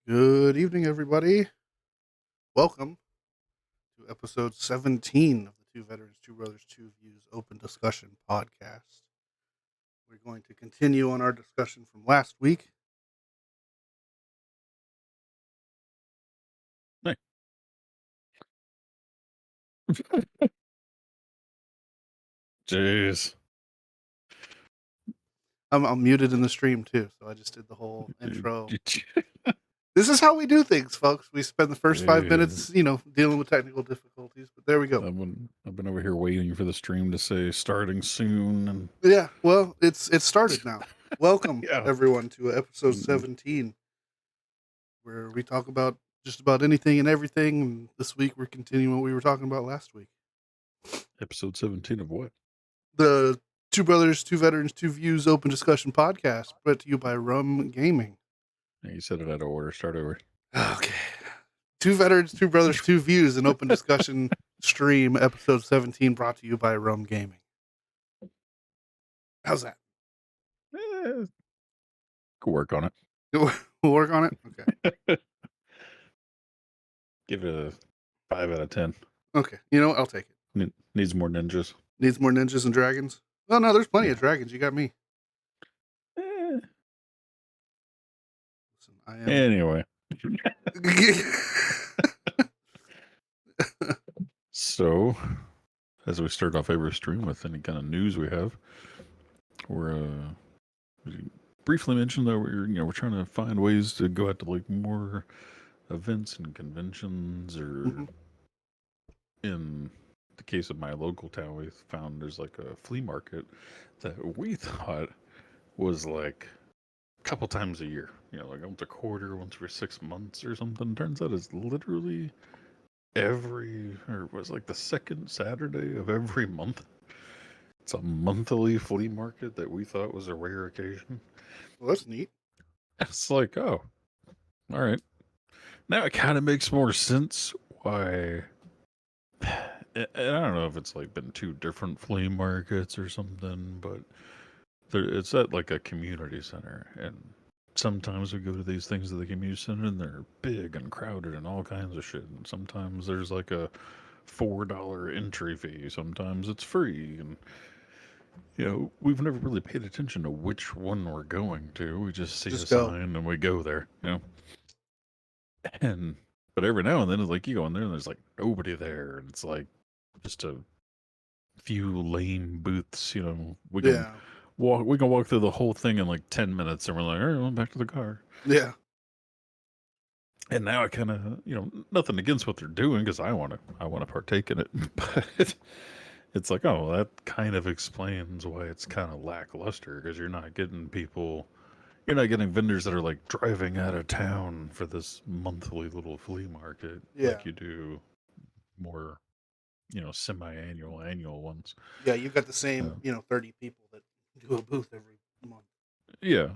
Good evening, everybody. Welcome to episode 17 of the Two Veterans, Two Brothers, Two Views Open Discussion podcast. We're going to continue on our discussion from last week. Hey. Jeez. I'm muted in the stream too, so I just did the whole intro. This is how we do things, folks. We spend the first 5 minutes, dealing with technical difficulties, but there we go. I've been over here waiting for the stream to say starting soon, and yeah, well, it's started now. Welcome, Yeah. everyone, to episode 17, where we talk about just about anything and everything. And this week, we're continuing what we were talking about last week. Episode 17 of what? The Two Brothers, Two Veterans, Two Views Open Discussion podcast, brought to you by RUM-Gaming. Yeah, you said it out of order. Start over. Okay. Two Veterans, Two Brothers, Two Views, an open discussion stream, episode 17, brought to you by RUM-Gaming. How's that? Could work on it. We'll work on it? Okay. Give it a 5 out of 10. Okay. You know what? I'll take it. Needs more ninjas. Needs more ninjas and dragons? Well, no, there's plenty of dragons. You got me. Listen, I am... Anyway. So, as we start off every stream with any kind of news we have, we briefly mentioned that we're trying to find ways to go out to like more events and conventions, or in the case of my local town, we found there's like a flea market that we thought was like a couple times a year, like once a quarter, once every 6 months or something. Turns out it's literally was like the second Saturday of every month. It's a monthly flea market that we thought was a rare occasion. Well, that's neat. It's like, oh, all right. Now it kind of makes more sense why. I don't know if it's like been two different flea markets or something, but it's at like a community center, and sometimes we go to these things at the community center and they're big and crowded and all kinds of shit. And sometimes there's like a $4 entry fee. Sometimes it's free, and we've never really paid attention to which one we're going to. We just see a sign and we go there, But every now and then, it's like you go in there and there's like nobody there, and it's like just a few lame booths. We can walk through the whole thing in like 10 minutes, and we're like, all right, well, back to the car. Yeah. And now I kind of, nothing against what they're doing, because I want to partake in it, but it's like, oh, that kind of explains why it's kind of lackluster, because you're not getting vendors that are like driving out of town for this monthly little flea market like you do more, semi-annual, annual ones. Yeah, you've got the same, 30 people that do a booth every month. Yeah,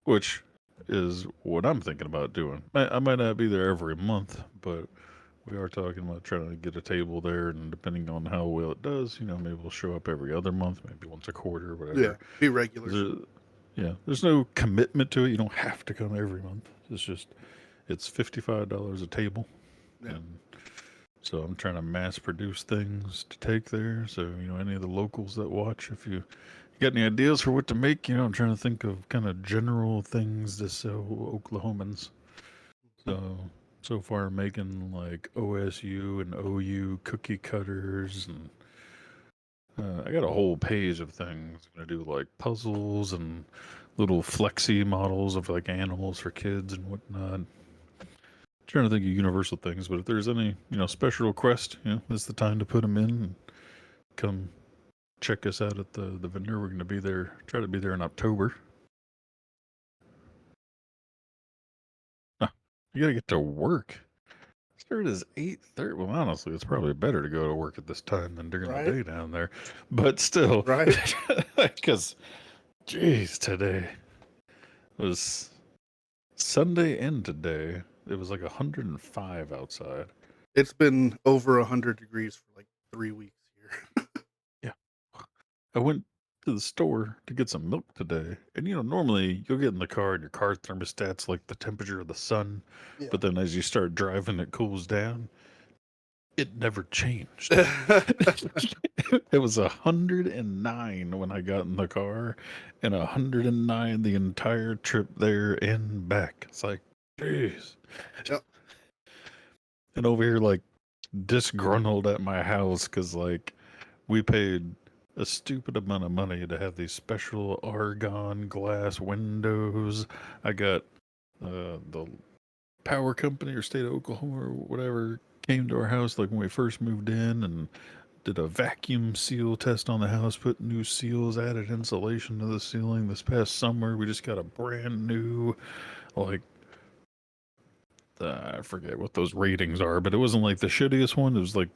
which is what I'm thinking about doing. I might not be there every month, but we are talking about trying to get a table there, and depending on how well it does, maybe we'll show up every other month, maybe once a quarter, whatever. Yeah, be regular. There's no commitment to it. You don't have to come every month. It's $55 a table. Yeah. And so I'm trying to mass produce things to take there. So, any of the locals that watch, if you got any ideas for what to make, I'm trying to think of kind of general things to sell Oklahomans. So far making like OSU and OU cookie cutters, and I got a whole page of things. I'm gonna do like puzzles and little flexi models of like animals for kids and whatnot. Trying to think of universal things, but if there's any special request, it's the time to put them in. And come check us out at the vendor. We're gonna be there. Try to be there in October. You gotta get to work. Start is 8:30. Well, honestly, it's probably better to go to work at this time than during the day down there. But still, right? Because, geez, today was Sunday and today. It was like 105 outside. It's been over 100 degrees for like 3 weeks here. Yeah, I went to the store to get some milk today. And, normally you'll get in the car and your car thermostat's like the temperature of the sun. Yeah. But then as you start driving, it cools down. It never changed. It was 109 when I got in the car and 109 the entire trip there and back. It's like, jeez. Yep. And over here, like, disgruntled at my house because, like, we paid a stupid amount of money to have these special argon glass windows. I got the power company or state of Oklahoma or whatever came to our house like when we first moved in and did a vacuum seal test on the house, put new seals, added insulation to the ceiling. This past summer, we just got a brand new, like, I forget what those ratings are, but it wasn't like the shittiest one. It was like,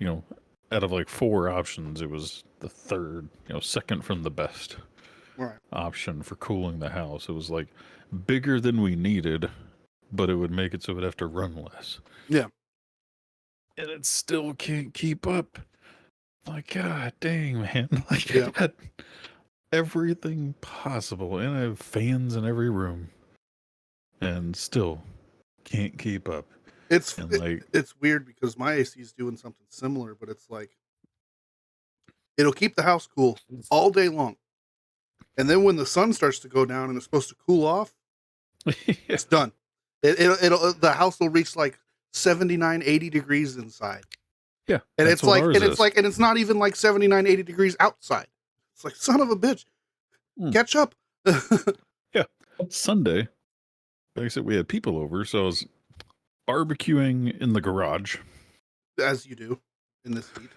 you know, out of like 4 options, it was the third, second from the best Right. option for cooling the house. It was like bigger than we needed, but it would make it so it would have to run less. Yeah. And it still can't keep up. Like, God dang, man. Like, Yeah. I got everything possible, and I have fans in every room, and still can't keep up. It's And like, it's weird because my AC is doing something similar, but it's like it'll keep the house cool all day long. And then when the sun starts to go down and it's supposed to cool off, it's done. It'll the house will reach like 79, 80 degrees inside. Yeah. And it's like, and it's not even like 79, 80 degrees outside. It's like, son of a bitch, catch up. Yeah. Sunday, like I said, we had people over, so I was barbecuing in the garage. As you do in this heat.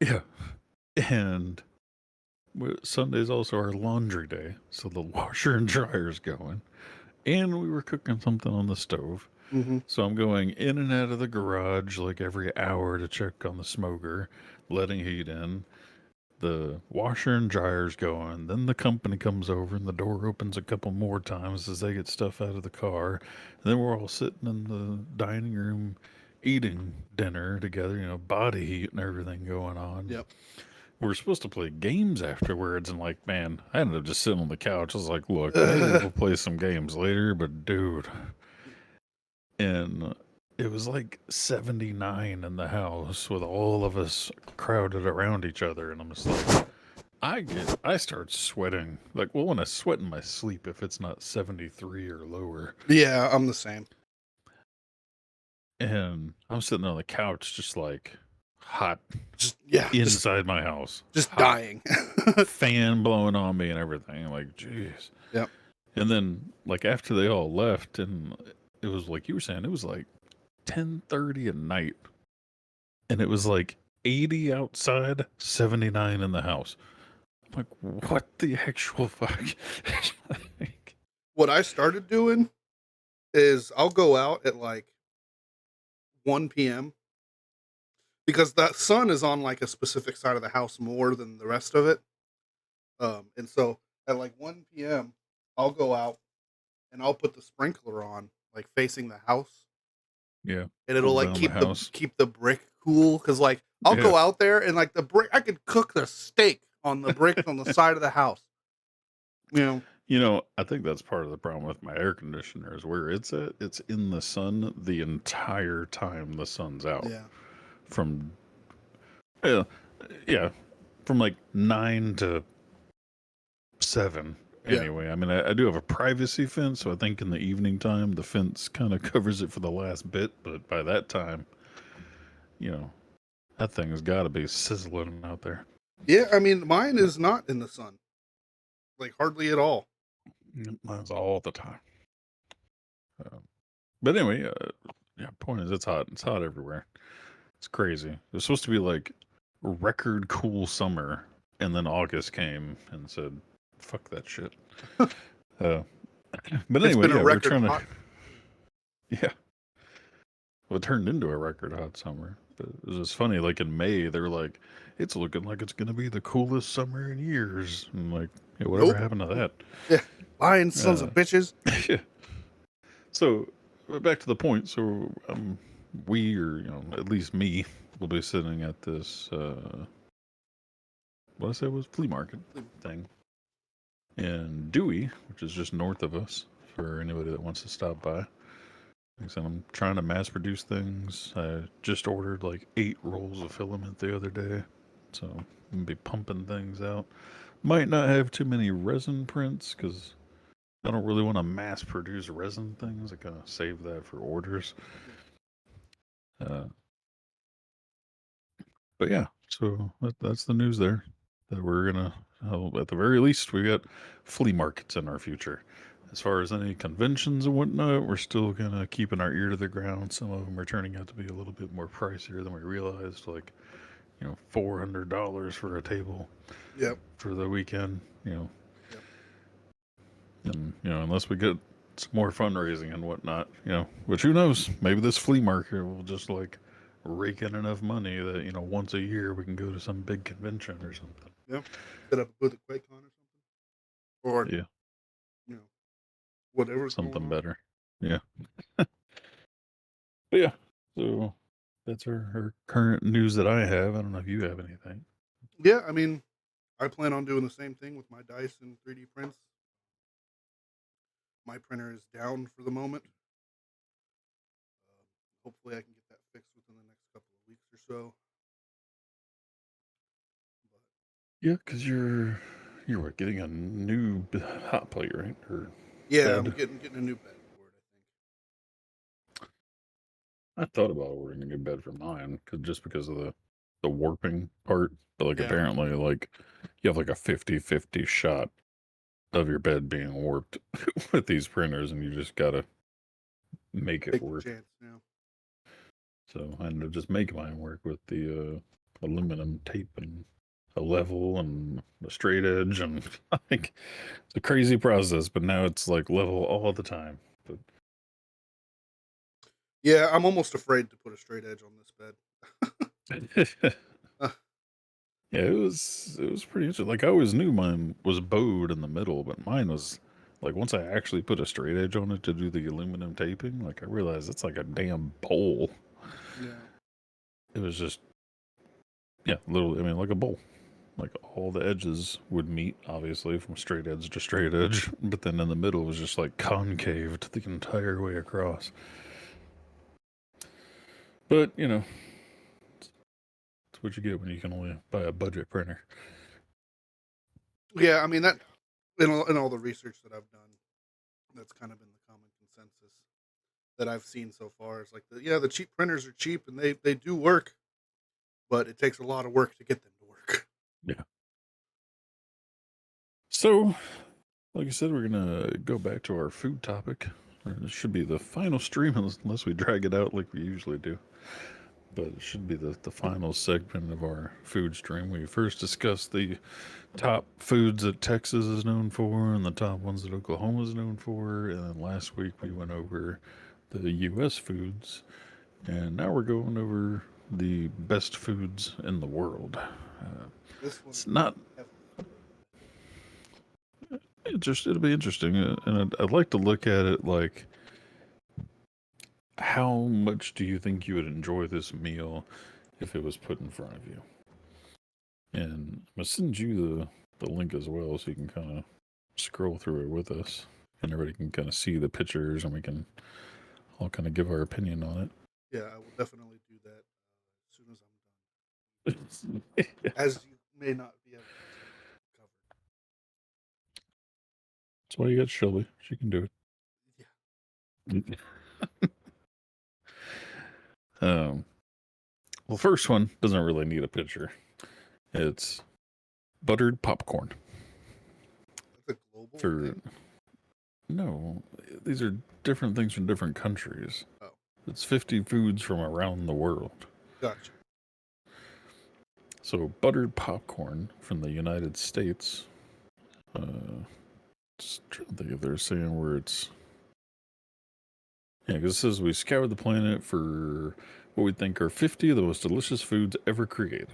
Yeah. And Sunday's also our laundry day, so the washer and dryer's going. And we were cooking something on the stove. Mm-hmm. So I'm going in and out of the garage like every hour to check on the smoker, letting heat in. The washer and dryer's going. Then the company comes over and the door opens a couple more times as they get stuff out of the car. And then we're all sitting in the dining room eating dinner together, body heat and everything going on. Yep. We were supposed to play games afterwards, and like, man, I ended up just sitting on the couch. I was like, look, maybe we'll play some games later, but dude. And it was like 79 in the house with all of us crowded around each other. And I'm just like, I start sweating. Like, well, when I sweat in my sleep, if it's not 73 or lower. Yeah, I'm the same. And I'm sitting on the couch, just like hot, inside my house, just hot. Dying. Fan blowing on me and everything. Like, jeez. Yep. And then, like, after they all left, and it was like you were saying, it was like 10:30 at night, and it was like 80 outside, 79 in the house. I'm like, what the actual fuck? What I started doing is I'll go out at like 1 p.m. because the sun is on like a specific side of the house more than the rest of it. And so at like 1 p.m. I'll go out and I'll put the sprinkler on, like facing the house. Yeah. And it'll like keep the brick cool. Cause like I'll go out there and like the brick, I could cook the steak on the brick on the side of the house. I think that's part of the problem with my air conditioner is where it's at. It's in the sun the entire time the sun's out. Yeah. From like 9 to 7. Anyway, I mean, I do have a privacy fence, so I think in the evening time, the fence kind of covers it for the last bit. But by that time, that thing has got to be sizzling out there. Yeah, I mean, mine is not in the sun. Like, hardly at all. Mine's all the time. But anyway, point is, it's hot. It's hot everywhere. It's crazy. It was supposed to be like record cool summer, and then August came and said, fuck that shit. But anyway, we're trying to. Yeah. Well, it turned into a record hot summer. But it was just funny. Like in May, they're like, it's looking like it's going to be the coolest summer in years. And like, whatever happened to that? Yeah. Lying sons of bitches. Yeah. So, back to the point. So, we, or, at least me, will be sitting at this what I said was flea market thing in Dewey, which is just north of us for anybody that wants to stop by. Like I said, I'm trying to mass produce things. I just ordered like 8 rolls of filament the other day, so I'm gonna be pumping things out. Might not have too many resin prints because I don't really want to mass produce resin things. I kind of save that for orders. Uh, but yeah, so that's the news there. That we're gonna, at the very least, we got flea markets in our future. As far as any conventions and whatnot, we're still gonna keeping our ear to the ground. Some of them are turning out to be a little bit more pricier than we realized. Like, $400 for a table. Yep. For the weekend. Yep. And unless we get some more fundraising and whatnot, which who knows? Maybe this flea market will just like rake in enough money that once a year we can go to some big convention or something. Yeah. Set up a booth at QuakeCon or something, or Yeah, whatever's going something on. better. Yeah. But yeah, so that's our current news that I have. I don't know if you have anything. Yeah, I mean, I plan on doing the same thing with my dice and 3D prints. My printer is down for the moment. Hopefully, I can get that fixed within the next couple of weeks or so. But Yeah, because you're what, getting a new hot plate, right? Or yeah, I'm bed. getting a new bed for it. I thought about ordering a new bed for mine, just because of the warping part. But like I think. apparently, like you have like a 50-50 shot of your bed being warped with these printers, and you just gotta make it Take the work. chance. Yeah. So I ended up just making mine work with the aluminum tape and a level and a straight edge, and like it's a crazy process. But now it's like level all the time. But Yeah, I'm almost afraid to put a straight edge on this bed. uh, yeah, it was pretty interesting. Like I always knew mine was bowed in the middle, but mine was like once I actually put a straight edge on it to do the aluminum taping, like I realized it's like a damn bowl. yeah. It was just literally, I mean, like a bowl. Like all the edges would meet, obviously, from straight edge to straight edge, but then in the middle was just like concaved the entire way across. But it's what you get when you can only buy a budget printer. Yeah, I mean that in all the research that I've done, that's kind of been the common consensus that I've seen so far. It's like the cheap printers are cheap and they do work, but it takes a lot of work to get them to work. Yeah. So, like I said, we're gonna go back to our food topic. This should be the final stream unless we drag it out like we usually do. But it should be the final segment of our food stream. We first discussed the top foods that Texas is known for and the top ones that Oklahoma is known for. And then last week we went over the U.S. foods. And now we're going over the best foods in the world. This one It's not. It'll be interesting. And I'd like to look at it like how much do you think you would enjoy this meal if it was put in front of you? And I'm going to send you the link as well so you can kind of scroll through it with us and everybody can kind of see the pictures and we can all kind of give our opinion on it. Yeah, I will definitely do that as soon as I'm done. That's As you may not be able to cover. why you got Shelby. She can do it. Yeah. Well, first one doesn't really need a picture. It's buttered popcorn. That's a global For thing. no, these are different things from different countries. Oh, It's 50 foods from around the world. gotcha. So buttered popcorn from the United States. Just trying to think if they're saying where it's. Yeah, because it says we scoured the planet for what we think are 50 of the most delicious foods ever created.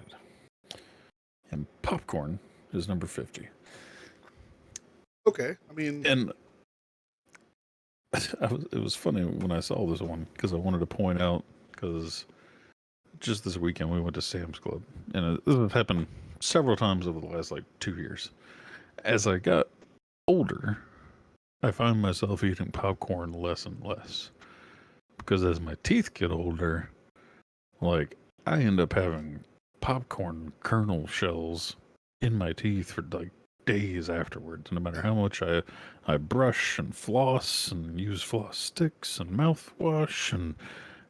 And popcorn is number 50. Okay, I mean, And it was funny when I saw this one because I wanted to point out because just this weekend we went to Sam's Club and this has happened several times over the last like 2 years. As I got older, I find myself eating popcorn less and less because as my teeth get older, like I end up having popcorn kernel shells in my teeth for like days afterwards. No matter how much I brush and floss and use floss sticks and mouthwash and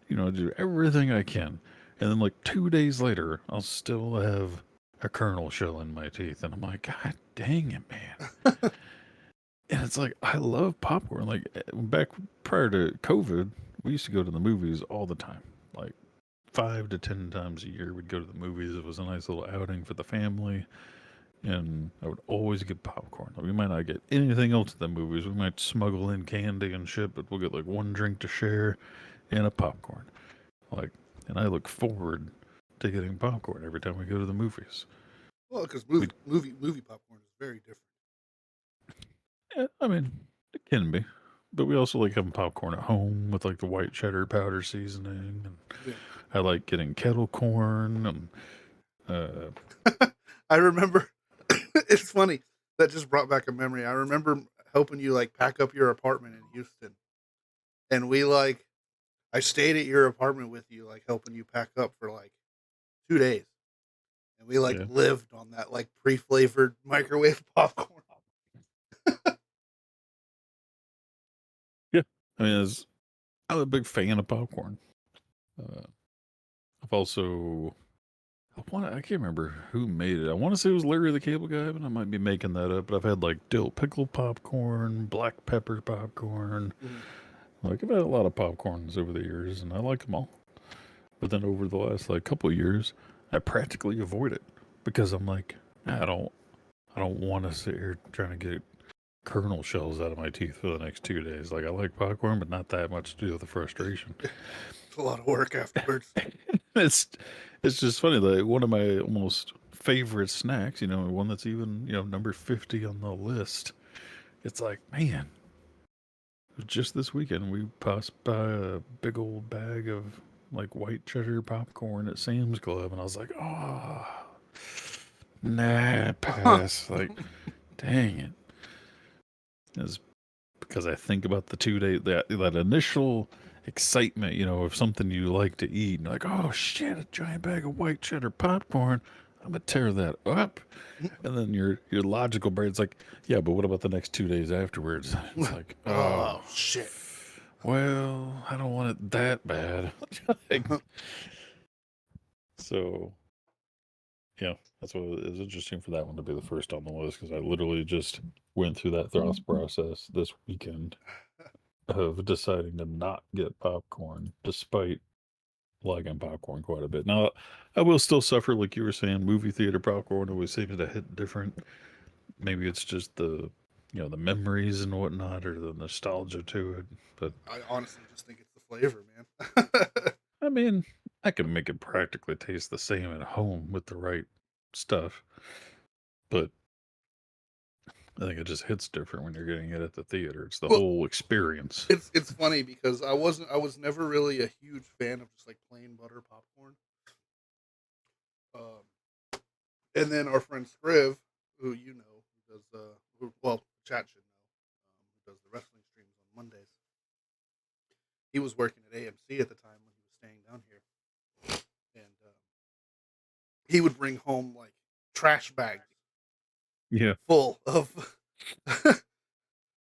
do everything I can. And then like 2 days later, I'll still have a kernel shell in my teeth. And I'm like, God dang it, man. And it's like, I love popcorn. Like back prior to COVID, we used to go to the movies all the time. Like 5 to 10 times a year, we'd go to the movies. It was a nice little outing for the family. And I would always get popcorn. Like, we might not get anything else at the movies. We might smuggle in candy and shit, but we'll get like one drink to share and a popcorn. Like, and I look forward to getting popcorn every time we go to the movies. Well, because We, movie popcorn is very different. yeah, I mean, it can be, but we also like having popcorn at home with like the white cheddar powder seasoning, and Yeah. I like getting kettle corn. And I remember. It's funny that just brought back a memory. I remember helping you like pack up your apartment in Houston, and I stayed at your apartment with you, like helping you pack up for like 2 days, and we like yeah, lived on that like pre-flavored microwave popcorn. yeah. I mean, I'm a big fan of popcorn. Uh, I've also I can't remember who made it. I want to say it was Larry the Cable Guy, but I might be making that up. But I've had like dill pickle popcorn, black pepper popcorn. Mhm. Like I've had a lot of popcorns over the years, and I like them all. But then over the last like couple of years, I practically avoid it because I'm like, I don't want to sit here trying to get kernel shells out of my teeth for the next 2 days. Like I like popcorn, but not that much to do with the frustration. It's a lot of work afterwards. it's it's just funny. Like one of my almost favorite snacks, one that's even number 50 on the list. It's like, man, just this weekend we passed by a big old bag of like white cheddar popcorn at Sam's Club, and I was like, oh, nah, pass. Like, dang it. It's because I think about the 2 day that initial excitement, of something you like to eat, and like, oh shit, a giant bag of white cheddar popcorn. I'm gonna tear that up, and then your logical brain's like, yeah, but what about the next 2 days afterwards? It's like, oh, Oh shit! well, I don't want it that bad. Like, so yeah, that's what it was interesting for that one to be the first on the list because I literally just went through that thought process this weekend of deciding to not get popcorn despite liking popcorn quite a bit. Now, I will still suffer, like you were saying, movie theater popcorn always seems to hit different. Maybe it's just the memories and whatnot or the nostalgia to it. But I honestly just think it's the flavor, man. I mean, I can make it practically taste the same at home with the right stuff. But I think it just hits different when you're getting it at the theater. It's the Well, whole experience. it's funny because I was never really a huge fan of just like plain butter popcorn. Um, and then our friend Scriv, who you know, who does chat should know, who does the wrestling streams on Mondays. He was working at AMC at the time when he was staying down here, and he would bring home like trash bags Yeah. full of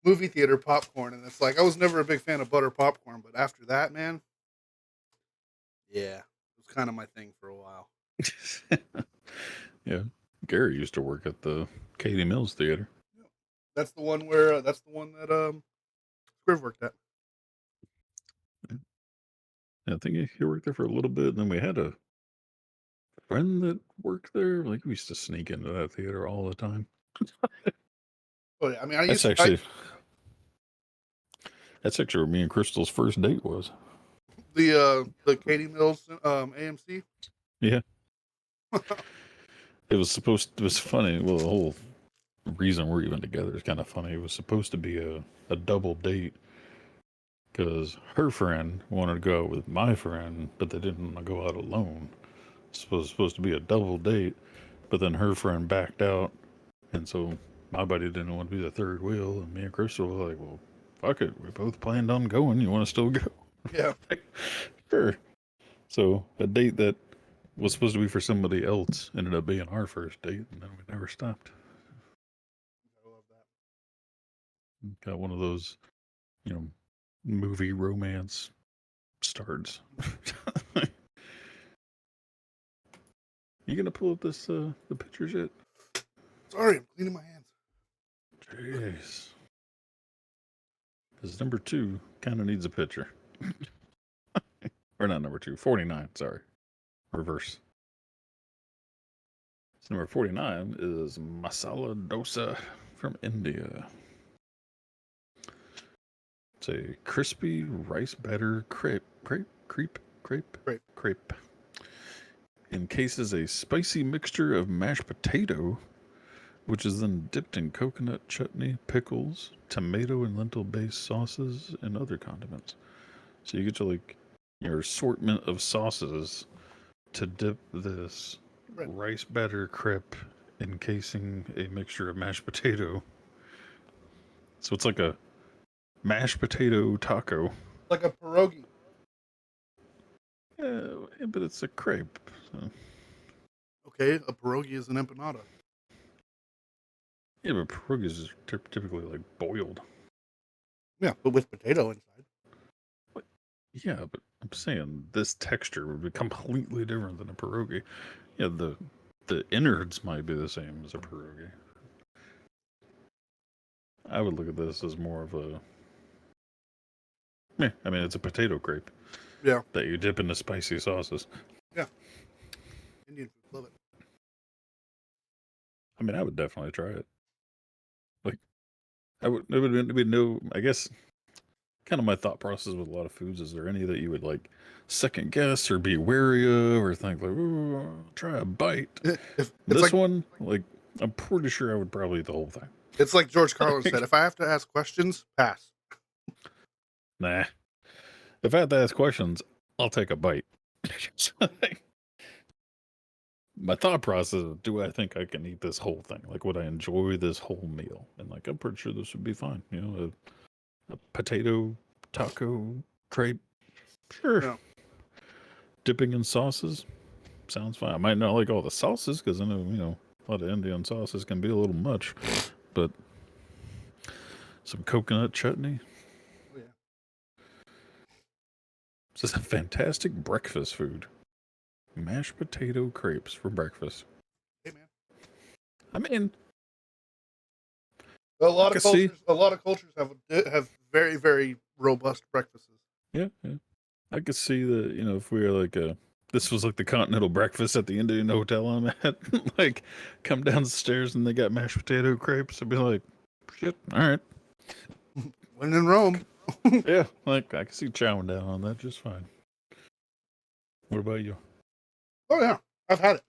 movie theater popcorn, and it's like I was never a big fan of butter popcorn, but after that, man, yeah, it was kind of my thing for a while. Yeah. Gary used to work at the Katie Mills Theater. Yeah. That's the one that Scriv worked at. I think he worked there for a little bit. And then we had a friend that worked there. Like we used to sneak into that theater all the time. Oh yeah, I mean, That's actually where me and Crystal's first date was. the Katie Mills AMC. Yeah. It was funny. Well, the whole reason we're even together is kind of funny. It was supposed to be a double date because her friend wanted to go out with my friend, but they didn't want to go out alone. It was supposed to be a double date, But then her friend backed out, and so my buddy didn't want to be the third wheel, and me and Crystal were like, well, fuck it. We both planned on going. You want to still go? Yeah. Sure. So a date that was supposed to be for somebody else ended up being our first date, and then we never stopped. I love that. Got one of those, you know, movie romance starts. You gonna pull up this the pictures yet? Sorry, I'm cleaning my hands. Jeez. Because number 2 kind of needs a picture. Or not number 2, 49, sorry. Reverse. So number 49 is masala dosa from India. It's a crispy rice batter crepe. Encases a spicy mixture of mashed potato, which is then dipped in coconut chutney, pickles, tomato and lentil-based sauces, and other condiments. So you get your assortment of sauces to dip this rice batter crepe encasing a mixture of mashed potato. So it's like a mashed potato taco. Like a pierogi. Yeah, but it's a crepe. So. Okay, a pierogi is an empanada. Yeah, but pierogies are typically like boiled. Yeah, but with potato inside. What? Yeah, but I'm saying this texture would be completely different than a pierogi. Yeah, the innards might be the same as a pierogi. I would look at this as more of a. Yeah, I mean, it's a potato crepe. Yeah. That you dip into spicy sauces. Yeah. Indian food, love it. I mean, I would definitely try it. Like, it would be no, I guess, kind of my thought process with a lot of foods. Is there any that you would like second guess or be wary of or think like, ooh, I'll try a bite? This one, like, I'm pretty sure I would probably eat the whole thing. It's like George Carlin said, if I have to ask questions, pass. Nah. If I have to ask questions, I'll take a bite. My thought process is, do I think I can eat this whole thing? Like, would I enjoy this whole meal? And, like, I'm pretty sure this would be fine. You know, a potato taco crepe. Sure. Yeah. Dipping in sauces. Sounds fine. I might not like all the sauces because I know, you know, a lot of Indian sauces can be a little much. But some coconut chutney. Oh, yeah. This is a fantastic breakfast food. Mashed potato crepes for breakfast. Hey, man. I mean, a lot of cultures have very, very robust breakfasts. Yeah. I could see that, you know, if we were like this was like the continental breakfast at the Indian hotel I'm at, like come down the stairs and they got mashed potato crepes, I'd be like, shit, all right. When in Rome. Yeah, like I can see chowing down on that just fine. What about you? Oh, yeah. I've had it.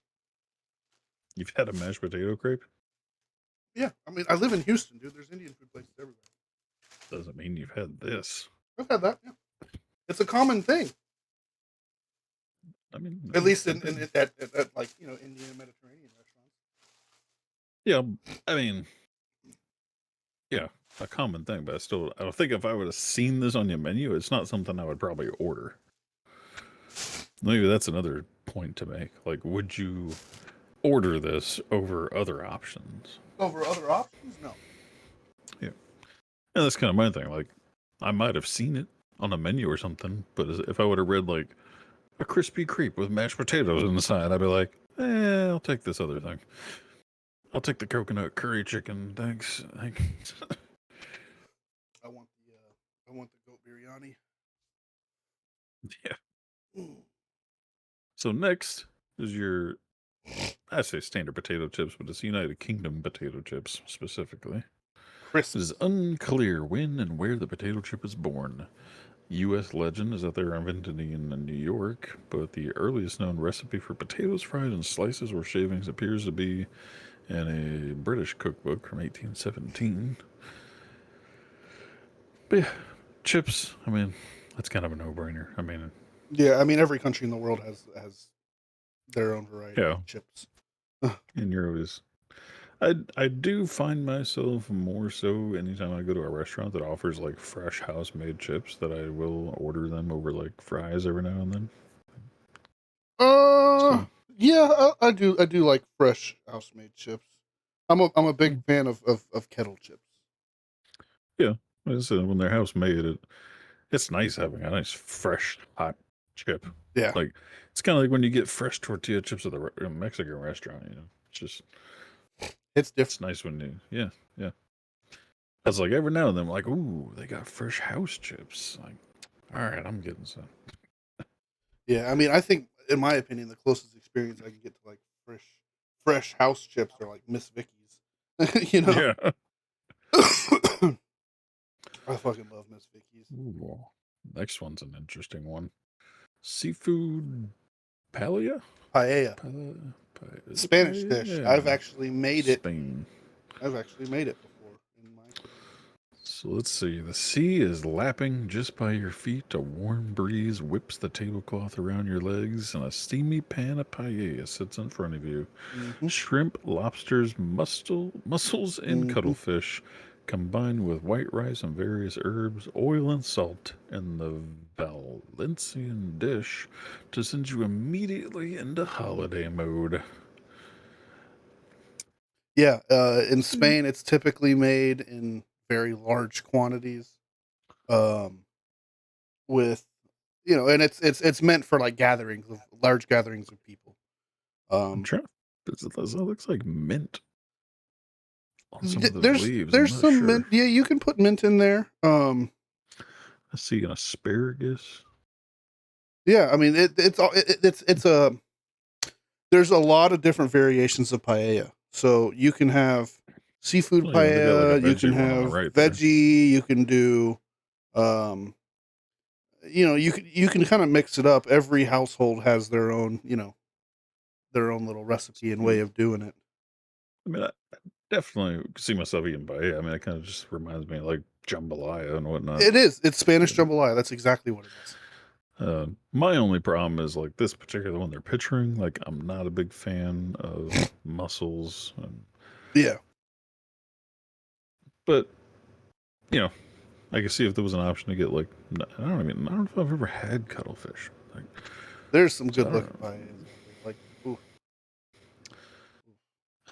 You've had a mashed potato crepe? Yeah. I mean, I live in Houston, dude. There's Indian food places everywhere. Doesn't mean you've had this. I've had that, yeah. It's a common thing. I mean, at least at like, you know, Indian and Mediterranean restaurants. Yeah, I mean, yeah, a common thing, but I don't think if I would have seen this on your menu, it's not something I would probably order. Maybe that's another point to make. Like, would you order this over other options? Over other options? No. Yeah. And that's kind of my thing. Like, I might have seen it on a menu or something, but if I would have read, like, a crispy crepe with mashed potatoes on the side, I'd be like, I'll take this other thing. I'll take the coconut curry chicken, thanks. I want the goat biryani. Yeah. So next is your, I say standard potato chips, but it's United Kingdom potato chips specifically. Crisp. It is unclear when and where the potato chip is born. U.S. legend is that they were invented in New York, but the earliest known recipe for potatoes fried in slices or shavings appears to be in a British cookbook from 1817. But yeah, chips, I mean, that's kind of a no-brainer. I mean... Yeah, I mean, every country in the world has their own variety of chips. And you're always I do find myself more so anytime I go to a restaurant that offers like fresh house made chips that I will order them over like fries every now and then. Uh, So yeah, I do like fresh house made chips. I'm a big mm, fan of kettle chips. yeah, like I said, when they're house made, it's nice having a nice fresh hot chip. Yeah, Like it's kind of like when you get fresh tortilla chips at the Mexican restaurant. It's just it's different. it's nice when you yeah. It's like every now and then, I'm like, ooh, they got fresh house chips. Like, all right, I'm getting some. Yeah, I mean, I think, in my opinion, the closest experience I can get to like fresh house chips are like Miss Vicky's. you know, Yeah. I fucking love Miss Vicky's. Ooh, next one's an interesting one. Seafood paella? Paella, Is it Spanish paella? dish. Yeah. Spain. I've actually made it before in my kitchen. So let's see. The sea is lapping just by your feet. A warm breeze whips the tablecloth around your legs, and a steamy pan of paella sits in front of you. Mm-hmm. Shrimp, lobsters, mussels, and Mm-hmm. cuttlefish combined with white rice and various herbs, oil, and salt in the Valencian dish to send you immediately into holiday mode. Yeah, in See, Spain, it's typically made in very large quantities. Um, with and it's meant for like large gatherings of people. I'm Um, trying. That looks like mint on some of those there's leaves. I'm there's not some mint. sure. Yeah, you can put mint in there. I see an asparagus. Yeah, I mean it's a there's a lot of different variations of paella. So you can have seafood Oh yeah, they got like a paella, you can veggie one on the have right there. veggie, you can do um you can kind of mix it up. Every household has their own little recipe and way See, of doing it. I mean, I definitely could see myself eating paella. I mean, it kind of just reminds me of like jambalaya and whatnot. It's Spanish But jambalaya. That's exactly what it is. my only problem is like this particular one they're picturing. Like, I'm not a big fan of mussels, Yeah. but you know, I can see if there was an option to get like I don't know if I've ever had cuttlefish. Like, There's some so I good don't looking know. paellas out there. Like, ooh.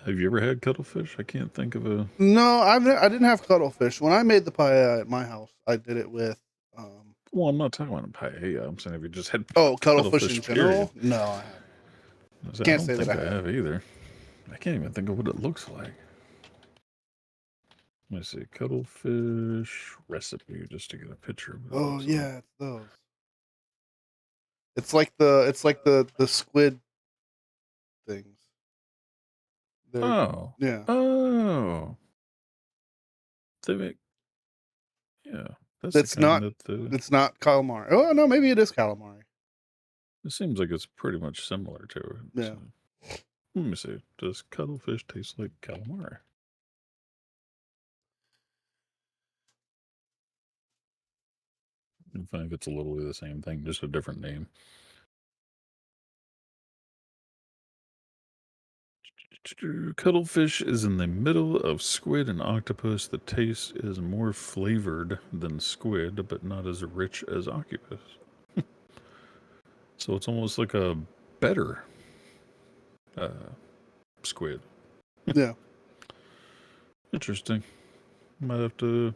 Have you ever had cuttlefish? I can't think of a No, I didn't have cuttlefish when I made the paella at my house. I did it with um Well, I'm not talking about a paella. I'm saying if you just had oh, cuttlefish in cuttlefish, period. general. No, I haven't. I Can't don't say that I think I have. have either. I can't even think of what it looks like. Let me see. Cuttlefish recipe, just to get a picture of what it Oh looks like. yeah, it's those. It's like the squid things. They're Oh. yeah. Oh. They make, yeah. That's the It's kind not that it's not calamari. Oh no, maybe it is calamari. it seems like it's pretty much similar to it. So, Yeah. let me see. Does cuttlefish taste like calamari? I find it's literally the same thing, just a different name. Cuttlefish is in the middle of squid and octopus. The taste is more flavored than squid, but not as rich as octopus. So it's almost like a better uh, squid. Yeah. Interesting. Might have to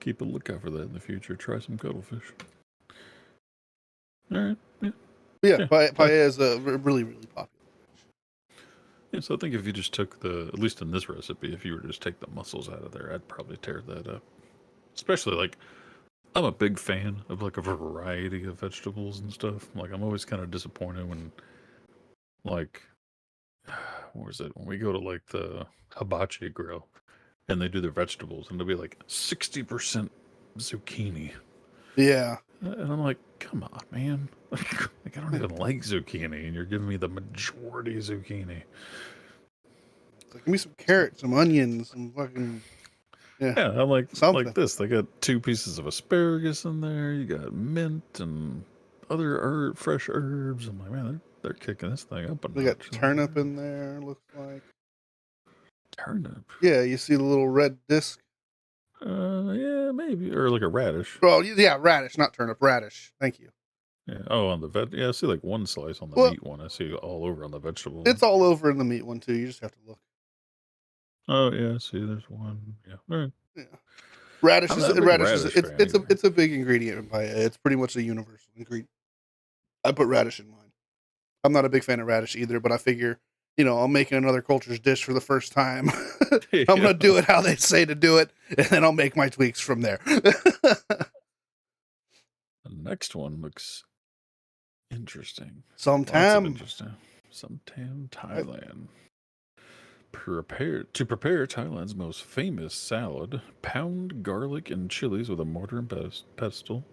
keep a lookout for that in the future. Try some cuttlefish. All right. Yeah. But yeah, Yeah. paella is a really really popular dish. Yeah, so I think if you just took at least in this recipe, if you were to just take the mussels out of there, I'd probably tear that up. Especially like I'm a big fan of like a variety of vegetables and stuff. Like I'm always kind of disappointed when like where is it when we go to like the hibachi grill and they do their vegetables and they'll be like 60% zucchini. Yeah. And I'm like, come on, man. Like I don't even like zucchini and you're giving me the majority zucchini. It's like give me some carrots, some onions, some fucking yeah, Yeah, I'm like something. this. They got two pieces of asparagus in there. You got mint and other fresh herbs. I'm like, man, they're kicking this thing up a We got notch. turnip in there, looks like. Turnip. Yeah, you see the little red disc? Yeah, maybe, or like a radish. Well, yeah, radish, not turnip, radish. Thank you. Yeah. Oh, on the veg. Yeah, I see like one slice on the Well, meat one. I see all over on the vegetable it's one. all over in the meat one too. You just have to look. Oh yeah, I see. There's one. Yeah. All right. Yeah. Radish I'm is not a big radish is radish fan either. it's a big ingredient in paella. It's pretty much a universal ingredient. I put radish in mine. I'm not a big fan of radish either, but I figure, I'm making another culture's dish for the first time. I'm Yeah. gonna do it how they say to do it, and then I'll make my tweaks from there. The next one looks interesting. Lots of Sometime interesting. Sometime Thailand. To prepare Thailand's most famous salad, pound garlic and chilies with a mortar and pestle.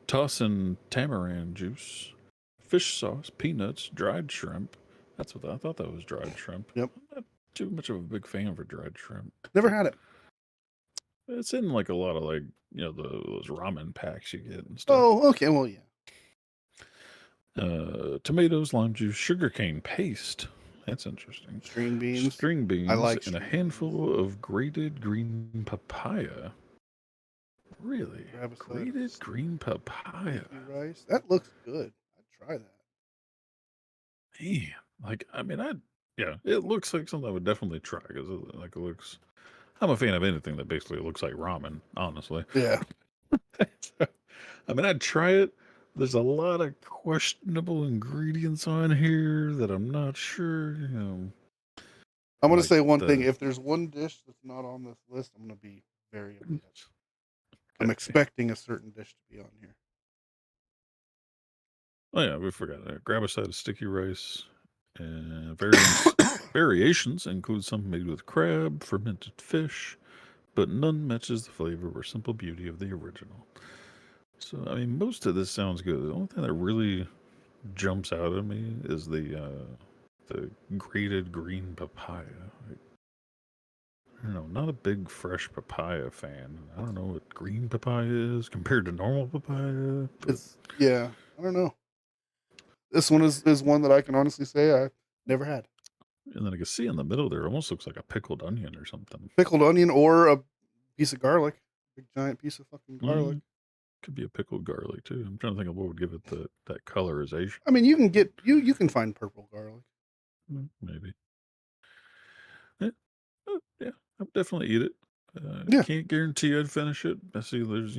Toss in tamarind juice, fish sauce, peanuts, dried shrimp. That's what I thought that was dried shrimp. Yep. I'm not too much of a big fan for dried shrimp. Never had it. It's in like a lot of like those ramen packs you get and stuff. Oh, okay. Well, yeah. Tomatoes, lime juice, sugarcane paste. That's interesting. String beans. String beans I like and a string handful of grated green papaya. Really? Grab a side of Grated green papaya. sticky rice. That looks good. I'd try that. Man, like it looks like something I would definitely try because it looks. I'm a fan of anything that basically looks like ramen, honestly. Yeah. I mean, I'd try it. There's a lot of questionable ingredients on here that I'm not sure. I'm gonna like say one thing. If there's one dish that's not on this list, I'm gonna be very upset. I'm expecting a certain dish to be on here. Oh yeah, we forgot. Grab a side of sticky rice. Variations include some made with crab, fermented fish, but none matches the flavor or simple beauty of the original. So, I mean, most of this sounds good. The only thing that really jumps out at me is the grated green papaya. I don't know, not a big fresh papaya fan. I don't know what green papaya is compared to normal papaya. I don't know. This one is one that I can honestly say I never had. And then I can see in the middle there, almost looks like a pickled onion or something. Pickled onion or a piece of garlic, big giant piece of fucking garlic. Could be a pickled garlic too. I'm trying to think of what would give it that colorization. I mean, you can get you can find purple garlic. Maybe. Yeah, I would definitely eat it. Yeah. Can't guarantee I'd finish it. I see there's,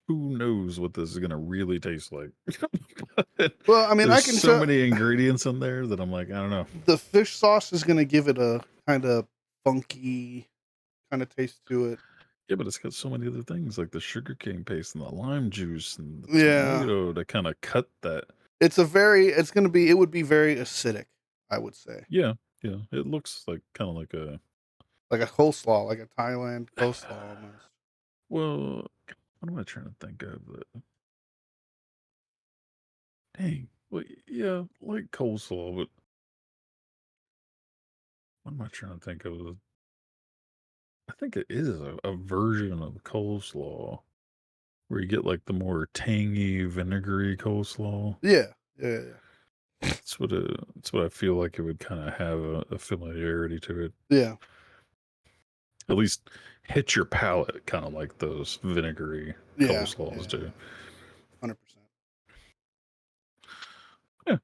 who knows what this is going to really taste like. Well, I mean, there's I can so many ingredients in there that I'm like, I don't know. The fish sauce is going to give it a kind of funky kind of taste to it. Yeah, but it's got so many other things like the sugarcane paste and the lime juice and the tomato to kind of cut that. It would be very acidic, I would say. Yeah. It looks like kind of like a coleslaw, like a Thailand coleslaw almost. Well, what am I trying to think of? Dang. Well, yeah, like coleslaw, but what am I trying to think of? I think it is a version of coleslaw where you get like the more tangy, vinegary coleslaw. Yeah. That's what I feel like it would kind of have a familiarity to it. Yeah. At least hit your palate, kind of like those vinegary coleslaws do. 100%. Yeah,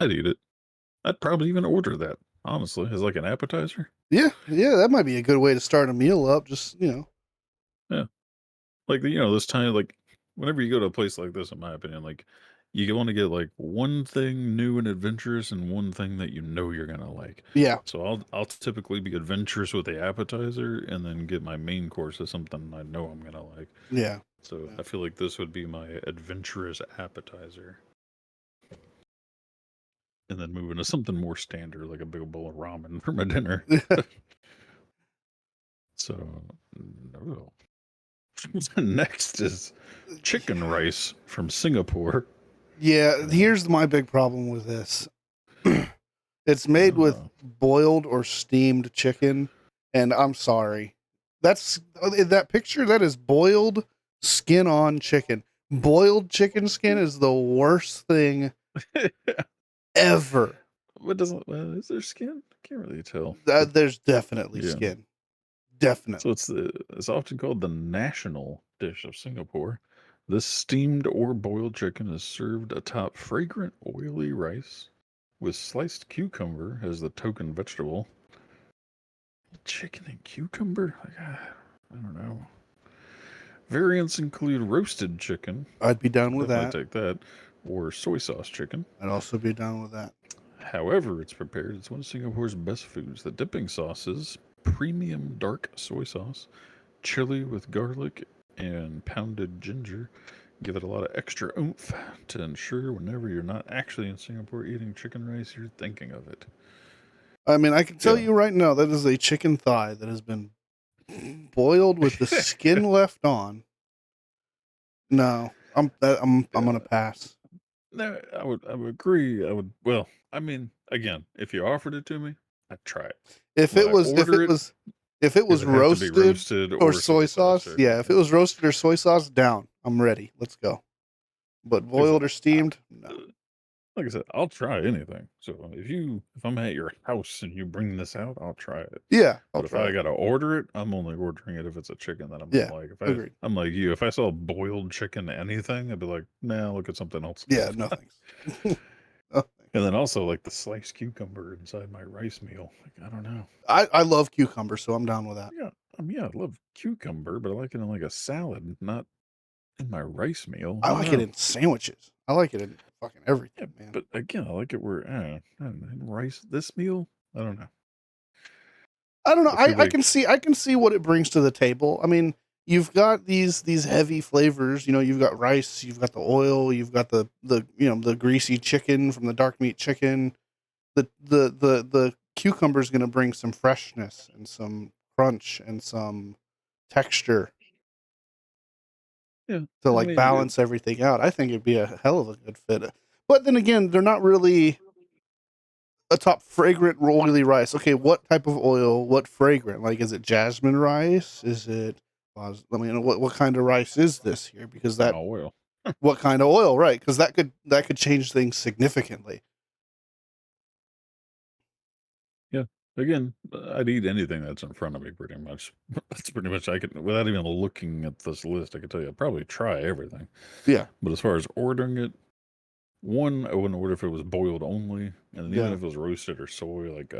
I'd eat it. I'd probably even order that, honestly, as like an appetizer. Yeah, that might be a good way to start a meal up. Just Yeah, like this time, like whenever you go to a place like this, in my opinion, like you want to get like one thing new and adventurous and one thing that you're gonna like. Yeah. So I'll typically be adventurous with the appetizer and then get my main course as something I know I'm gonna like. Yeah. So I feel like this would be my adventurous appetizer. And then move into something more standard, like a big bowl of ramen for my dinner. So, no. Next is chicken rice from Singapore. Yeah, here's my big problem with this. It's made with boiled or steamed chicken, and I'm sorry. That's that picture, that is boiled skin on chicken. Boiled chicken skin is the worst thing Ever. What doesn't? Is there skin? I can't really tell. There's definitely Yeah. skin. So Definitely. it's often called the national dish of Singapore. This steamed or boiled chicken is served atop fragrant, oily rice with sliced cucumber as the token vegetable. Chicken and cucumber? I don't know. Variants include roasted chicken. I'd be down with Definitely that. take that. Or soy sauce chicken. I'd also be down with that. However, it's prepared, it's one of Singapore's best foods. The dipping sauces, premium dark soy sauce, chili with garlic, and pounded ginger give it a lot of extra oomph to ensure whenever you're not actually in Singapore eating chicken rice, you're thinking of it. I mean, I can tell Yeah. you right now that is a chicken thigh that has been boiled with the skin left on. No, I'm gonna pass. No, I would agree. Well, I mean, again, if you offered it to me, I'd try it. If Would it I was order it? if it It was would have to be roasted roasted or or soy sauce, chicken. yeah. If it was roasted or soy sauce, down. I'm ready. Let's go. But boiled or steamed, no. Like I said, I'll try anything. So if I'm at your house and you bring this out, I'll try it. Yeah, I'll But if try I it. gotta order it, I'm only ordering it if it's a chicken that I'm Yeah, gonna like. agreed. I'm like you, if I saw boiled chicken anything, I'd be like, nah, look at something else. Yeah, no thanks. No thanks. And then also like the sliced cucumber inside my rice meal. Like, I don't know. I love cucumber, so I'm down with that. Yeah, I love cucumber, but I like it in like a salad, not in my rice meal. I don't like know. it in sandwiches. I like it in fucking everything, man. But again, I like it where in rice. This meal, I don't know. I don't know. I feel I can see what it brings to the table. I mean, you've got these heavy flavors. You know, you've got rice, you've got the oil, you've got the the greasy chicken from the dark meat chicken. The cucumber is going to bring some freshness and some crunch and some texture Yeah, to I like mean, balance everything out. I think it'd be a hell of a good fit. But then again, they're not really a top fragrant oily rice. Okay, what type of oil? What fragrant? Like, is it jasmine rice? Is it? I mean, what kind of rice is this here? Because that oil. what kind of oil, right? Because that could change things significantly. Yeah. Again, I'd eat anything that's in front of me pretty much. That's pretty much I could without even looking at this list, I could tell you I'd probably try everything. Yeah, But as far as ordering it, one, I wouldn't order if it was boiled only, and even if it was roasted or soy, like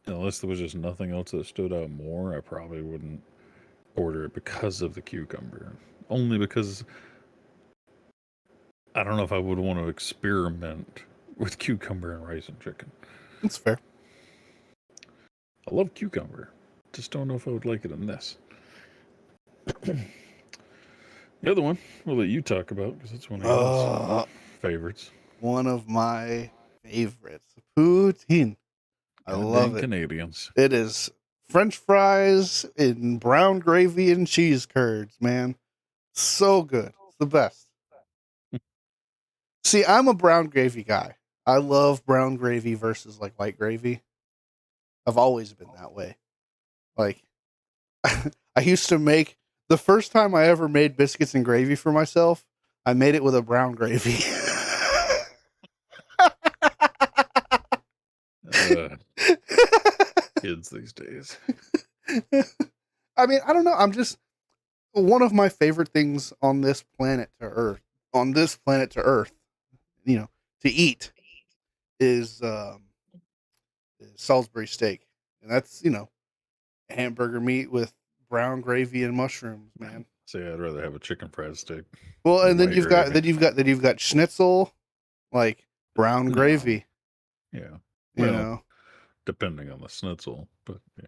unless there was just nothing else that stood out more, I probably wouldn't order it because of the cucumber. Only because I don't know if I would want to experiment with cucumber and rice and chicken. that's fair. I love cucumber. Just don't know if I would like it in this. The other one, we'll let you talk about because it's one of your favorites. One of my favorites, poutine. I love it. Canadians. It is French fries in brown gravy and cheese curds, man. So good. It's the best. See, I'm a brown gravy guy. I love brown gravy versus like white gravy. I've always been that way. Like, I used to make the first time I ever made biscuits and gravy for myself, I made it with a brown gravy. Kids these days. I mean, I don't know. I'm just one of my favorite things on this planet to Earth. On this planet to Earth, you know, to eat is Salisbury steak, and that's hamburger meat with brown gravy and mushrooms, man. See, I'd rather have a chicken fried steak. Well, and then white you've gravy. got you've got schnitzel, like brown gravy. Yeah, You well, know, depending on the schnitzel, but yeah,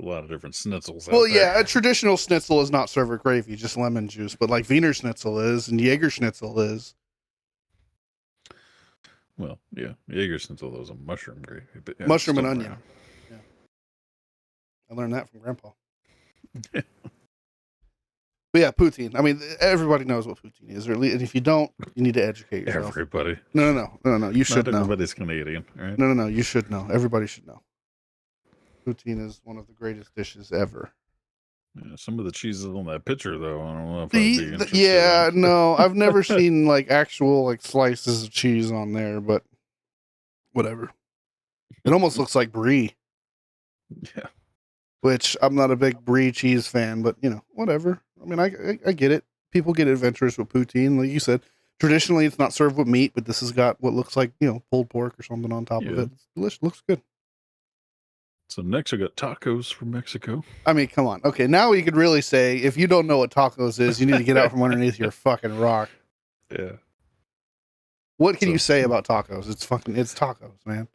a lot of different schnitzels. well, out there. yeah, a traditional schnitzel is not served with gravy, just lemon juice. But like Wiener Schnitzel is, and Jaeger Schnitzel is. Well, yeah, Jaeger schnitzel was a mushroom gravy, but yeah, Mushroom and onion. brown. Yeah, I learned that from Grandpa. But yeah, poutine. I mean, everybody knows what poutine is, or at least, and if you don't, you need to educate yourself. Everybody. No. You should know. Everybody's Canadian, right? No. You should know. Everybody should know. Poutine is one of the greatest dishes ever. Yeah, some of the cheeses on that picture, though, I don't know if I'd be interested Yeah, in. no, I've never seen like actual like slices of cheese on there, but whatever. It almost looks like brie, Yeah. which I'm not a big brie cheese fan, but you know, whatever. I mean, I get it. People get adventurous with poutine, like you said. Traditionally, it's not served with meat, but this has got what looks like, you know, pulled pork or something on top of Yeah. it. It's delicious. Looks good. So next I got tacos from Mexico. I mean, come on. Okay, now we could really say if you don't know what tacos is, you need to get out from underneath your fucking rock. Yeah. What can So, you say about tacos? It's tacos, man.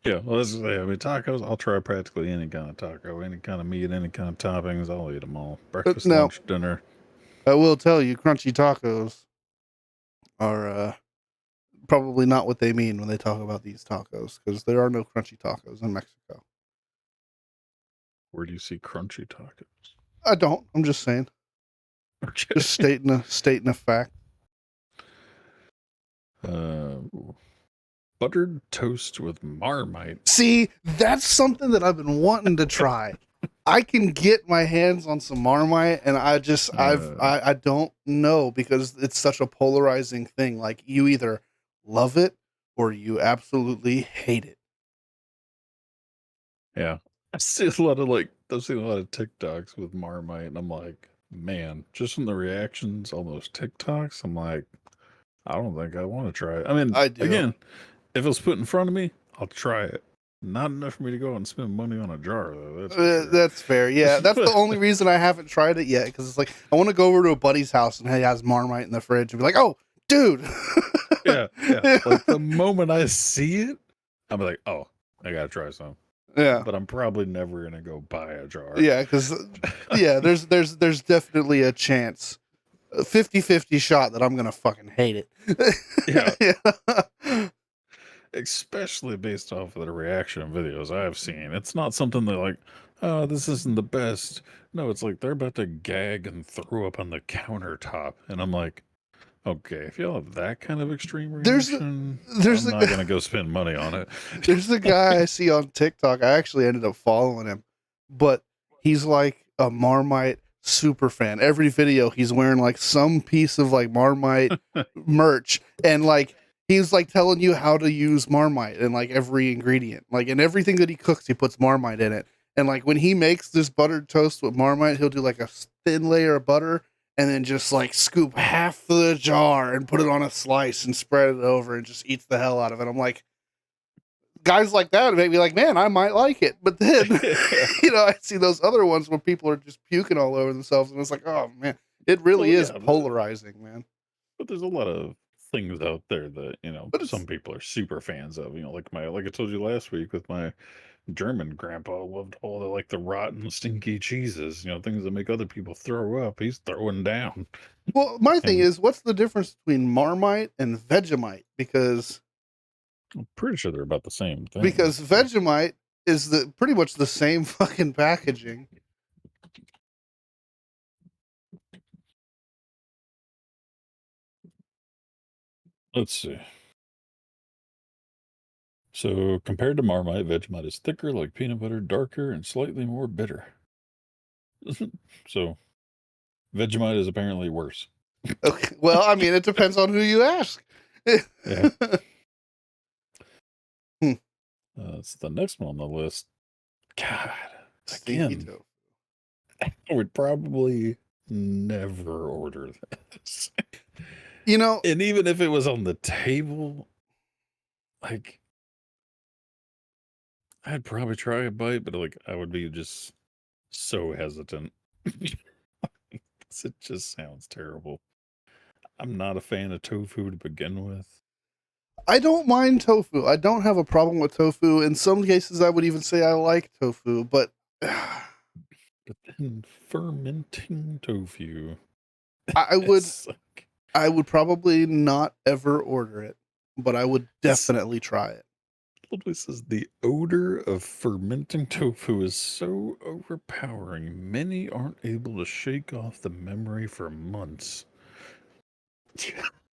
Yeah, well, that's, I mean, tacos, I'll try practically any kind of taco, any kind of meat, any kind of toppings. I'll eat them all. Breakfast, Now, lunch, dinner. I will tell you, crunchy tacos are probably not what they mean when they talk about these tacos, because there are no crunchy tacos in Mexico. Where do you see crunchy tacos? I don't. I'm just saying. Okay. Just stating a fact. Uh, buttered toast with Marmite. See, that's something that I've been wanting to try. I can get my hands on some Marmite, and I don't know, because it's such a polarizing thing. Like, you either love it or you absolutely hate it. Yeah. I've seen a lot of TikToks with Marmite, and I'm like, man, just from the reactions on those TikToks, I'm like, I don't think I want to try it. I mean, I do. again, if it was put in front of me, I'll try it. Not enough for me to go out and spend money on a jar, though. That's for sure. That's fair. Yeah, that's the only reason I haven't tried it yet, because it's like I want to go over to a buddy's house and he has Marmite in the fridge and be like, "Oh, dude." Yeah. Like the moment I see it, I'm like, oh, I gotta try some. Yeah. But I'm probably never gonna go buy a jar. Yeah, because there's definitely a chance, a 50-50 shot that I'm gonna fucking hate it. Yeah. Especially based off of the reaction videos I've seen. It's not something that like, oh, this isn't the best. No, it's like they're about to gag and throw up on the countertop. And I'm like, okay, if y'all have that kind of extreme reaction, there's I'm not going to go spend money on it. There's the guy I see on TikTok. I actually ended up following him, but he's like a Marmite super fan. Every video he's wearing like some piece of like Marmite merch, and like he's like telling you how to use Marmite and like every ingredient. Like, and everything that he cooks, he puts Marmite in it. And like when he makes this buttered toast with Marmite, he'll do like a thin layer of butter and then just like scoop half the jar and put it on a slice and spread it over and just eats the hell out of it. I'm like, guys like that make me like, man, I might like it. But then, you know, I see those other ones where people are just puking all over themselves, and it's like, oh man, it really is polarizing, man. But there's a lot of things out there that, you know, But some people are super fans of. You know, like I told you last week with my German grandpa loved all the rotten, stinky cheeses, you know, things that make other people throw up. He's throwing down. Well, my thing And is, what's the difference between Marmite and Vegemite? Because I'm pretty sure they're about the same thing. Vegemite is pretty much the same fucking packaging. Let's see. So compared to Marmite, Vegemite is thicker, like peanut butter, darker, and slightly more bitter. So Vegemite is apparently worse. Okay. Well, I mean, it depends on who you ask. Yeah. It's the next one on the list. God, again, I would probably never order this. You know, And even if it was on the table, like, I'd probably try a bite, but like, I would be just so hesitant. It just sounds terrible. I'm not a fan of tofu to begin with. I don't mind tofu. I don't have a problem with tofu. In some cases, I would even say I like tofu, but But then fermenting tofu. I would probably not ever order it, but I would definitely try it. Literally says the odor of fermenting tofu is so overpowering, many aren't able to shake off the memory for months.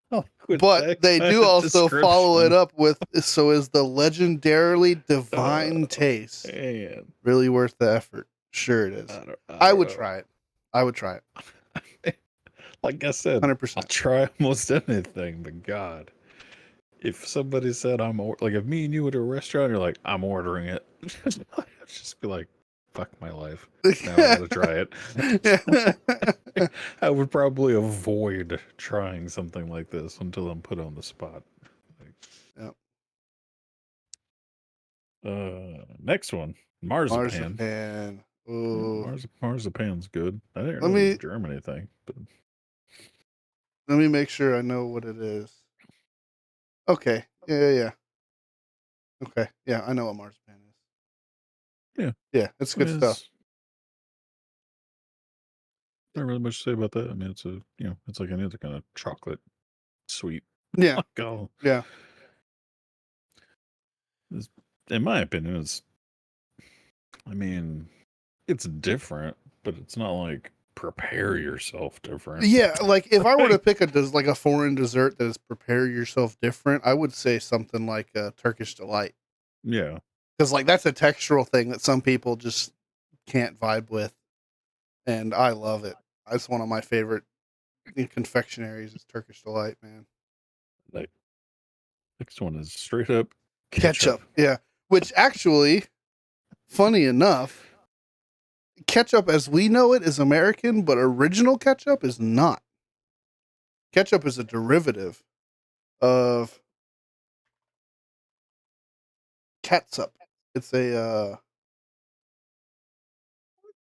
But they do also follow it up with, so is the legendarily divine taste. Man. Really worth the effort? Sure it is. I would try it. I would try it. Like I said, 100%. I'll try almost anything, but God, if somebody said like if me and you went to a restaurant, you're like, I'm ordering it. I'd just be like, fuck my life. Now I gotta try it. I would probably avoid trying something like this until I'm put on the spot. Yep. Next one, marzipan. Marzipan. Ooh. Marzipan's good. I didn't Let know it was a me Germany thing, but make sure I know what it is. Okay. Yeah. Okay. Yeah, I know what marzipan is. yeah, Yeah, it's I good mean, stuff. not really much to say about that. I mean, it's like any other kind of chocolate sweet. Yeah. Like, oh, Yeah. in my opinion, I mean, it's different, but it's not like prepare yourself different. Yeah, like if I were to Like, pick a foreign dessert that is prepare yourself different, I would say something like a Turkish delight. yeah, Because like that's a textural thing that some people just can't vibe with, and I love it. That's one of my favorite confectionaries is Turkish delight, man. like next one is straight up ketchup. Ketchup, yeah. Which actually, funny enough, ketchup as we know it is American, but original ketchup is not. Ketchup is a derivative of catsup. It's Uh,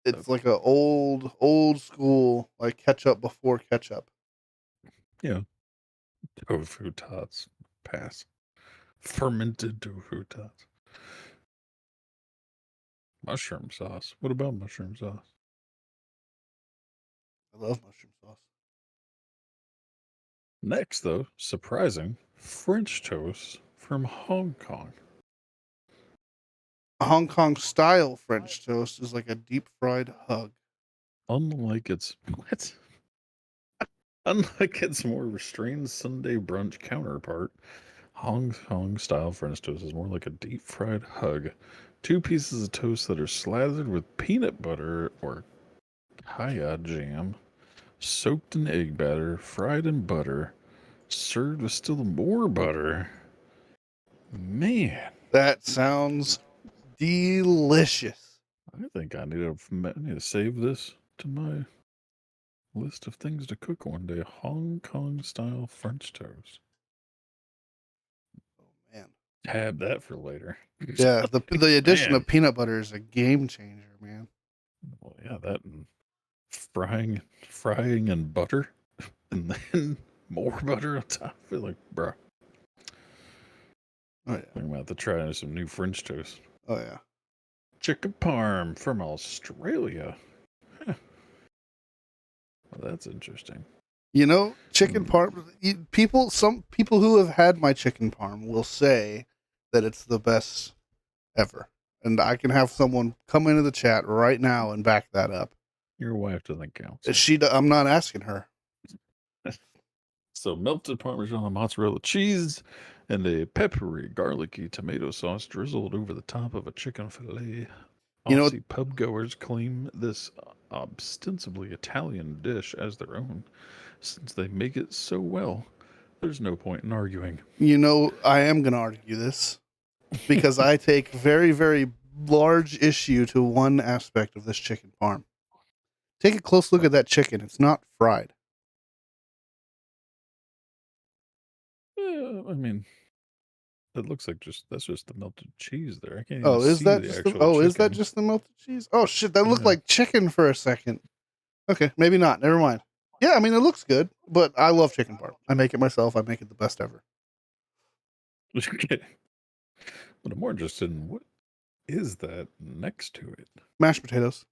it's like a old school like ketchup before ketchup. yeah, tofu tots. Pass. Fermented tofu tots. Mushroom sauce. What about mushroom sauce? I love mushroom sauce. Next, though, surprising, French toast from Hong Kong. Hong Kong style French toast is like a deep fried hug. Unlike its what? Unlike its more restrained Sunday brunch counterpart, Hong Kong style French toast is more like a deep fried hug. Two pieces of toast that are slathered with peanut butter or kaya jam, soaked in egg batter, fried in butter, served with still more butter. Man, That sounds delicious. I think I need to save this to my list of things to cook one day. Hong Kong style French toast. Oh man. Tab that for later. Yeah, the addition Man. of peanut butter is a game changer, man. Well, yeah, that and frying in butter, and then more butter on top of it. Like, bro, Oh yeah. I'm about to try some new French toast. Oh yeah. Chicken parm from Australia. Huh. Well, that's interesting. You know, chicken Hmm. parm. Some people who have had my chicken parm will say that it's the best ever, and I can have someone come into the chat right now and back that up. Your wife doesn't count. So. I'm not asking her. So melted Parmesan mozzarella cheese and a peppery, garlicky tomato sauce drizzled over the top of a chicken fillet. You know, Aussie pub goers claim this ostensibly Italian dish as their own, since they make it so well. There's no point in arguing. I am going to argue this because I take very, very large issue to one aspect of this chicken parm. Take a close look at that chicken. It's not fried. I mean, it looks like that's just the melted cheese there. I can't even Oh, is see that the just the? actual Oh, is that chicken. just the melted cheese? Oh shit, that looked Yeah. like chicken for a second. Okay, maybe not. Never mind. Yeah, I mean it looks good, but I love chicken parm. I make it myself. I make it the best ever. Okay. But I'm more interested in what is that next to it? Mashed potatoes,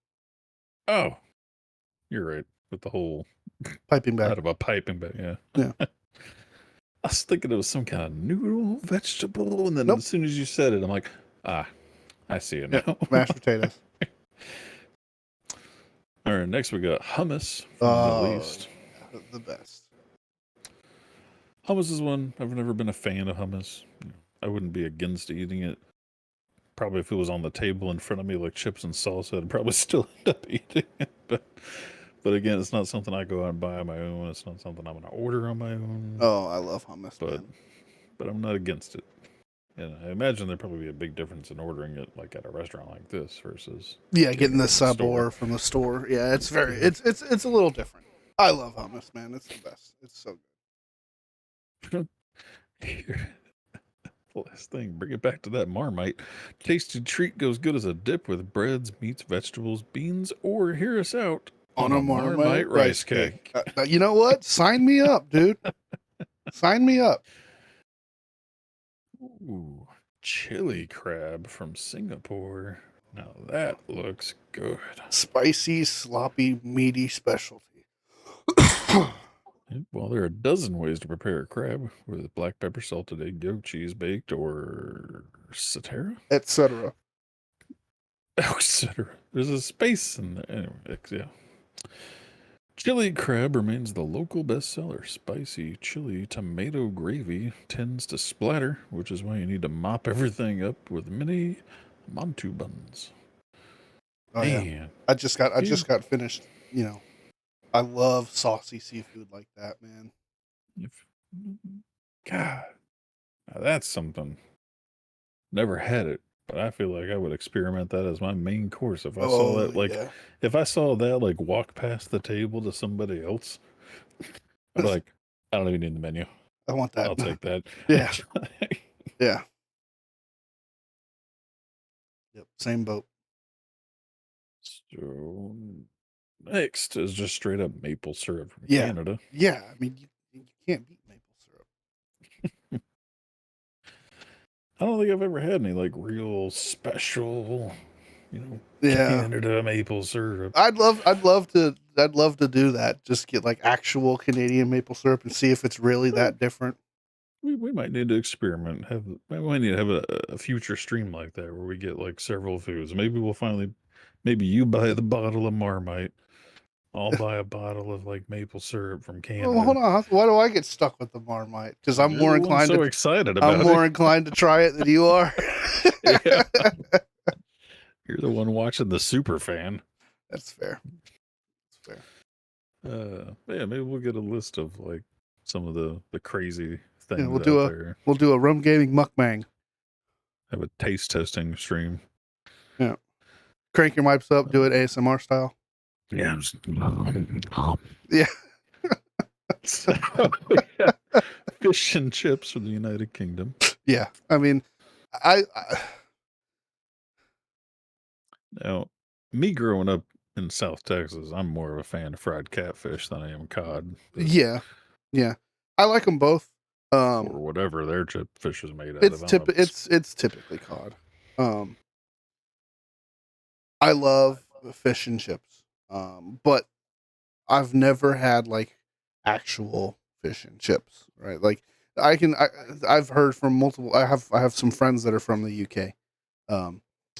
Oh, you're right. With the whole piping bag. out of a piping bag, yeah. Yeah. I was thinking it was some kind of noodle vegetable, and then Nope. as soon as you said it, I'm like, ah, I see it Yeah, now. mashed potatoes. All right, next we got hummus from the Middle Oh, East. yeah, the best. Hummus is one I've never been a fan of hummus. I wouldn't be against eating it. Probably if it was on the table in front of me like chips and salsa, I'd probably still end up eating it. But But again, it's not something I go out and buy on my own. It's not something I'm going to order on my own. Oh, I love hummus, But man. but I'm not against it. And I imagine there'd probably be a big difference in ordering it like at a restaurant like this versus Yeah, getting getting it the from the store. sabor from the store. Yeah, it's very Yeah. it's a little different. I love hummus, man. It's the best. It's so Here, last thing, bring it back to that Marmite. Tasty treat goes good as a dip with breads, meats, vegetables, beans, or hear us out on on a a Marmite Marmite rice rice cake. cake. You know what? Sign me up, dude. Sign me up. Ooh, chili crab from Singapore. Now that looks good. Spicy, sloppy, meaty specialty. Well, there are a dozen ways to prepare a crab with black pepper, salted egg yolk, cheese baked, or satara, Etc. etc. There's a space in there. Anyway, yeah. Chili crab remains the local bestseller. Spicy chili tomato gravy tends to splatter, which is why you need to mop everything up with mini mantu buns. Oh yeah. Man, I just feel got finished, I love saucy seafood like that, man. if God, now that's something. Never had it, but I feel like I would experiment that as my main course if I saw Oh that. Like, yeah. if I saw that like walk past the table to somebody else, I'd be like, I don't even need the menu. I want that. I'll take that. Yeah. Yeah. Yep. Same boat. So next is just straight up maple syrup from Yeah. Canada. Yeah. I mean, you can't beat maple syrup. I don't think I've ever had any like real special, Yeah. Canada maple syrup. I'd love to do that. Just get like actual Canadian maple syrup and see if it's really Well, that different. we might need to experiment. We might need to have a future stream like that where we get like several foods. Maybe we'll finally, maybe you buy the bottle of Marmite. I'll buy a bottle of like maple syrup from Oh, hold Canada. on. Why do I get stuck with the Marmite? Because You're the one so excited I'm about it. more inclined to try it than you are. Yeah, you're the one watching the super fan. That's fair. That's fair. Yeah, maybe we'll get a list of like some of the crazy Yeah, things out there. we'll do a RUM-Gaming mukbang. Have a taste testing stream. Yeah. Crank your mics up, do Uh, it ASMR style. yeah. Yeah. So, yeah. Fish and chips from the United Kingdom. Yeah. I mean, I Now, me growing up in South Texas, I'm more of a fan of fried catfish than I am cod. yeah. Yeah. I like them both. Or whatever their chip fish is made out It's of. I don't know. it's typically cod. Um, I love fish and chips. But I've never had like actual fish and chips, right? Like I've heard from multiple. I have some friends that are from the UK,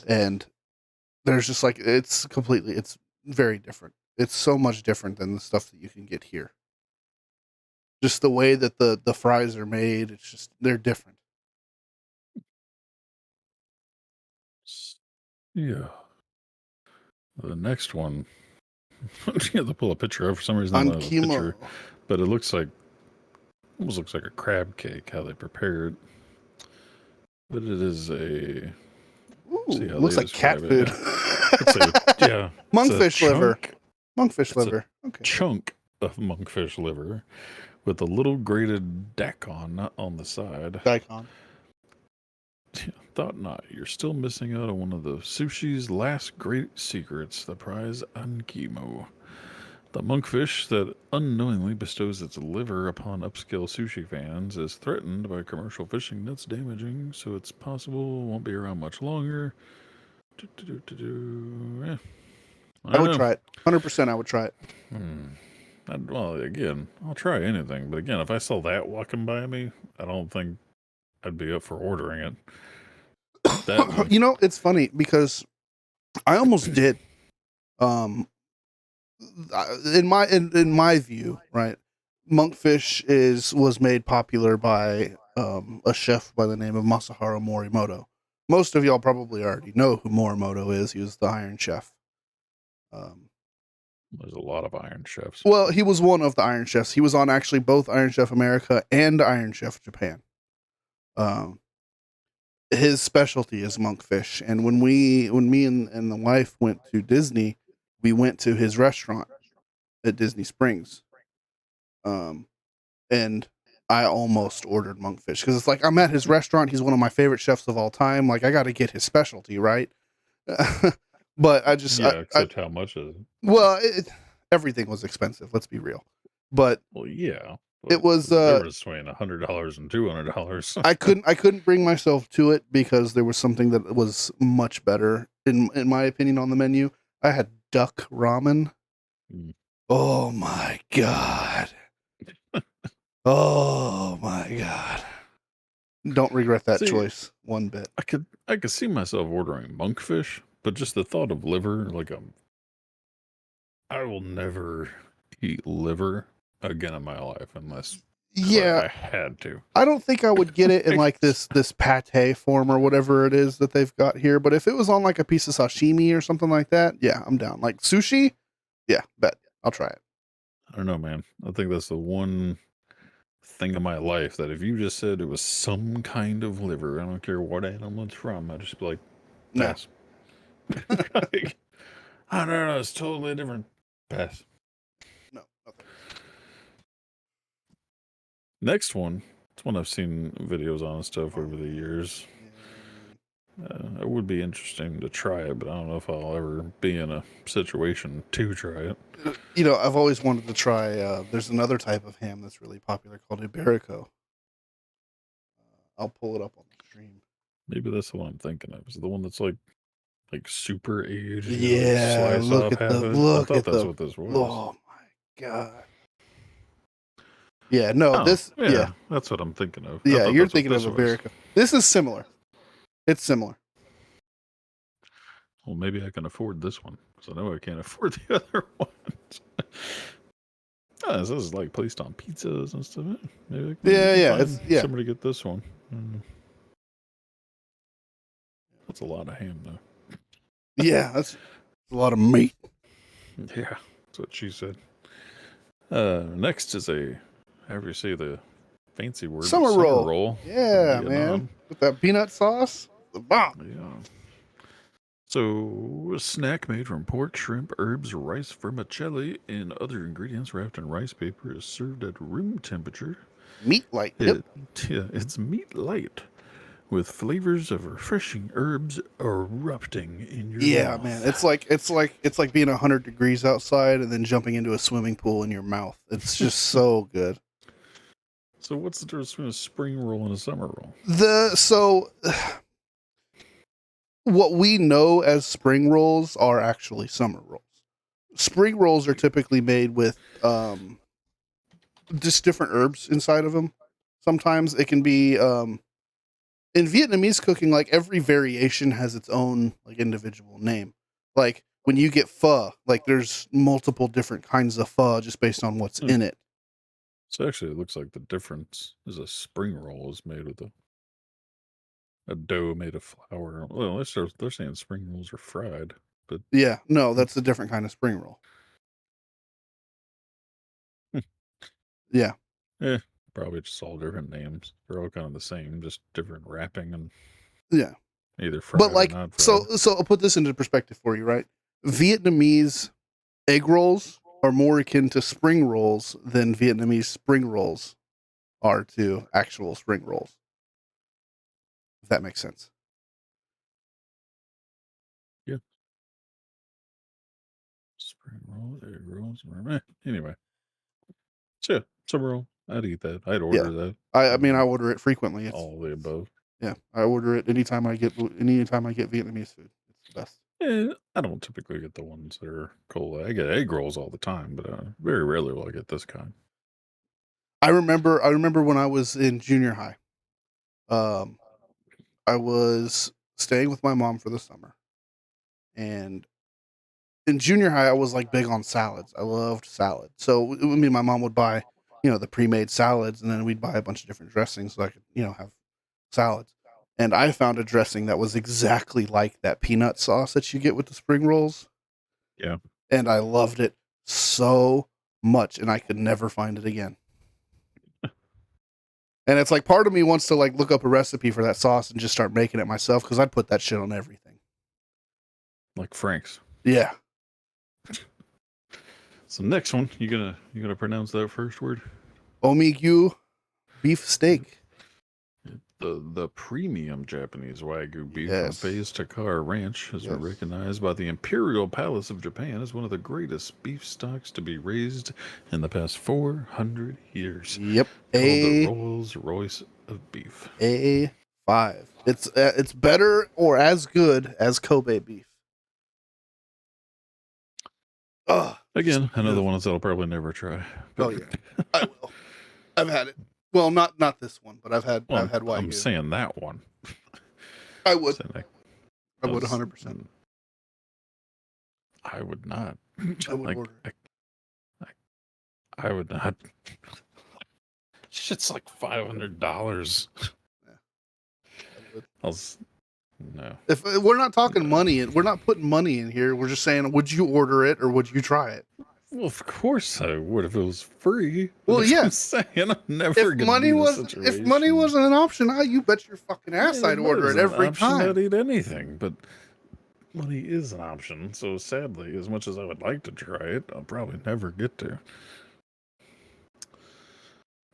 and there's just like it's very different. It's so much different than the stuff that you can get here. Just the way that the fries are made, it's just they're different. Yeah. The next one, you have to pull a picture of. For some reason, I On don't have a picture, chemo, but it almost looks like a crab cake how they prepare it. But it is a see ooh, how they looks like cat describe it. food. Yeah, yeah, it's a Monkfish liver. chunk. Monkfish It's a liver. Okay. chunk of monkfish liver with a little grated daikon on the side. Daikon. Thought not. You're still missing out on one of the sushi's last great secrets, the prize ankimo. The monkfish that unknowingly bestows its liver upon upscale sushi fans is threatened by commercial fishing nets damaging, so it's possible won't be around much longer. Yeah, I I don't would know. try it. 100%. I would try it. Well, again, I'll try anything, but again, if I saw that walking by me, I don't think I'd be up for ordering it. That one. It's funny because I almost did. Um, in my view, right? Monkfish was made popular by a chef by the name of Masaharu Morimoto. Most of y'all probably already know who Morimoto is. He was the Iron Chef. Um, There's a lot of Iron Chefs. Well, he was one of the Iron Chefs. He was on actually both Iron Chef America and Iron Chef Japan. Um, his specialty is monkfish, and when me and the wife went to Disney, we went to his restaurant at Disney Springs. And I almost ordered monkfish because it's like I'm at his restaurant. He's one of my favorite chefs of all time. Like I got to get his specialty, right? But Except how much is it? Well, everything was expensive. Let's be real. But Well, yeah. it was the difference between $100 and $200. I couldn't bring myself to it because there was something that was much better in my opinion on the menu. I had duck ramen. Mm. Oh my god. Oh my god. Don't regret that choice one bit. I could see myself ordering monkfish, but just the thought of liver, I will never eat liver again in my life unless I had to. I don't think I would get it in like this pate form or whatever it is that they've got here, but if it was on like a piece of sashimi or something like that, yeah, I'm down. Like sushi, yeah, bet. I'll try it. I don't know, man. I think that's the one thing in my life that if you just said it was some kind of liver, I don't care what animal it's from, I'd just be like, pass. No. I don't know, it's totally different. Pass. No. Okay. Next one. It's one I've seen videos on and stuff over the years. It would be interesting to try it, but I don't know if I'll ever be in a situation to try it. You know, I've always wanted to try. There's another type of ham that's really popular called Iberico. I'll pull it up on the stream. Maybe that's the one I'm thinking of. Is it the one that's like super aged? Yeah, look at the look at that's what this was. Oh my god. Yeah, no, this. Yeah, that's what I'm thinking of. Yeah, you're thinking of Iberico. This is similar. It's similar. Well, maybe I can afford this one because I know I can't afford the other ones. This is like placed on pizzas and stuff. Maybe I can find somebody get this one. That's a lot of ham, though. Yeah, that's a lot of meat. Yeah, that's what she said. Next is however you say the fancy word, summer roll. Yeah, man, with that peanut sauce, the bomb. Yeah. So, a snack made from pork, shrimp, herbs, rice, vermicelli, and other ingredients wrapped in rice paper is served at room temperature. Meat light. It's meat light with flavors of refreshing herbs erupting in your mouth. Man, it's like being 100 degrees outside and then jumping into a swimming pool in your mouth. It's just so good. So, what's the difference between a spring roll and a summer roll? What we know as spring rolls are actually summer rolls. Spring rolls are typically made with just different herbs inside of them. Sometimes it can be in Vietnamese cooking, like every variation has its own like individual name. Like when you get pho, like there's multiple different kinds of pho just based on what's in it. So actually, it looks like the difference is a spring roll is made with a dough made of flour. Well, they're saying spring rolls are fried, but yeah, no, that's a different kind of spring roll. Yeah. Probably just all different names. They're all kind of the same, just different wrapping and either fried but like, or not fried. So I'll put this into perspective for you, right? Vietnamese egg rolls are more akin to spring rolls than Vietnamese spring rolls are to actual spring rolls. If that makes sense. Yeah. Spring roll, egg rolls. Anyway. So yeah, summer roll. I'd eat that. I'd order that. I mean, I order it frequently. It's all the above. Yeah, I order it anytime I get Vietnamese food. It's the best. Yeah, I don't typically get the ones that are cold. I get egg rolls all the time, but very rarely will I get this kind. I remember when I was in junior high. I was staying with my mom for the summer, and in junior high, I was like big on salads. I loved salad. So me and my mom would buy, the pre-made salads, and then we'd buy a bunch of different dressings so I could, have salads. And I found a dressing that was exactly like that peanut sauce that you get with the spring rolls. Yeah. And I loved it so much, and I could never find it again. And it's like part of me wants to like look up a recipe for that sauce and just start making it myself because I'd put that shit on everything. Like Frank's. Yeah. So next one, you gonna pronounce that first word? Omigyu beef steak. The premium Japanese Wagyu beef from Yes. Faze Takara Ranch has been Yes. recognized by the Imperial Palace of Japan as one of the greatest beef stocks to be raised in the past 400 years. Yep. Called the Rolls Royce of beef. A5. It's better or as good as Kobe beef. Again, another one that I'll probably never try. Oh yeah, I will. I've had it. Well, not this one, but I've had Wagyu. I'm saying that one. I would. I would 100%. I would not. I would order. I would not. Shit's like $500. Yeah, no. If we're not talking money, we're not putting money in here. We're just saying, would you order it or would you try it? Well, of course I would if it was free. Well, yeah. I'm saying I'm never going to be in a situation. If money wasn't an option, you bet your fucking ass I'd order it every time. I'd eat anything, but money is an option. So sadly, as much as I would like to try it, I'll probably never get to.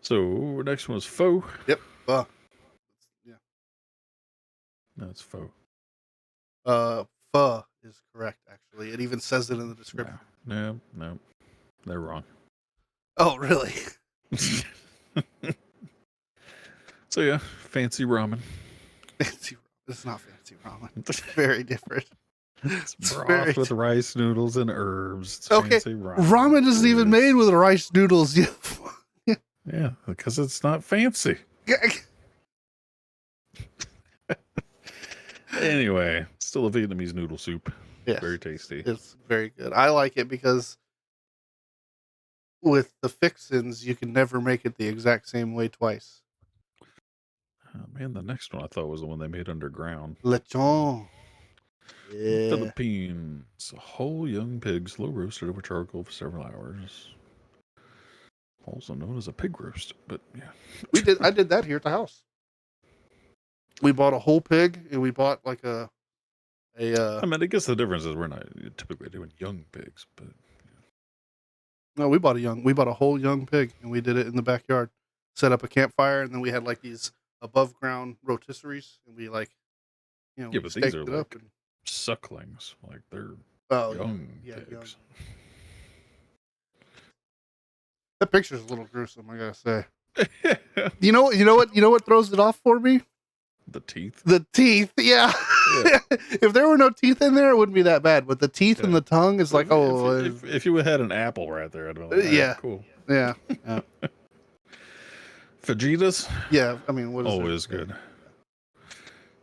So next one was pho. Yep. Yeah. No, it's pho. Pho is correct. Actually, it even says it in the description. No, they're wrong. Oh, really? So yeah, fancy ramen. Fancy. It's not fancy ramen. It's very different. It's broth with rice noodles and herbs. It's okay, fancy ramen. Ramen isn't even made with rice noodles. Yeah, because it's not fancy. Anyway, still a Vietnamese noodle soup. Yes, very tasty. It's very good. I like it because with the fixins, you can never make it the exact same way twice. Oh, man, the next one I thought was the one they made underground. Lechon. Yeah. Philippines. Whole young pig, slow roasted over charcoal for several hours. Also known as a pig roast, but yeah. I did that here at the house. We bought a whole pig, and we bought like a. I mean, I guess the difference is we're not typically doing young pigs, but. No, we bought a whole young pig, and we did it in the backyard. Set up a campfire, and then we had like these above ground rotisseries, and we like, yeah, but these are like sucklings, like they're young pigs. Young. That picture's a little gruesome, I gotta say. You know what throws it off for me? The teeth. The teeth, yeah. If there were no teeth in there, it wouldn't be that bad. But the teeth and the tongue is like, if you had an apple right there, I'd be like, yeah, cool. Yeah. Fajitas. Yeah, I mean, what is always good.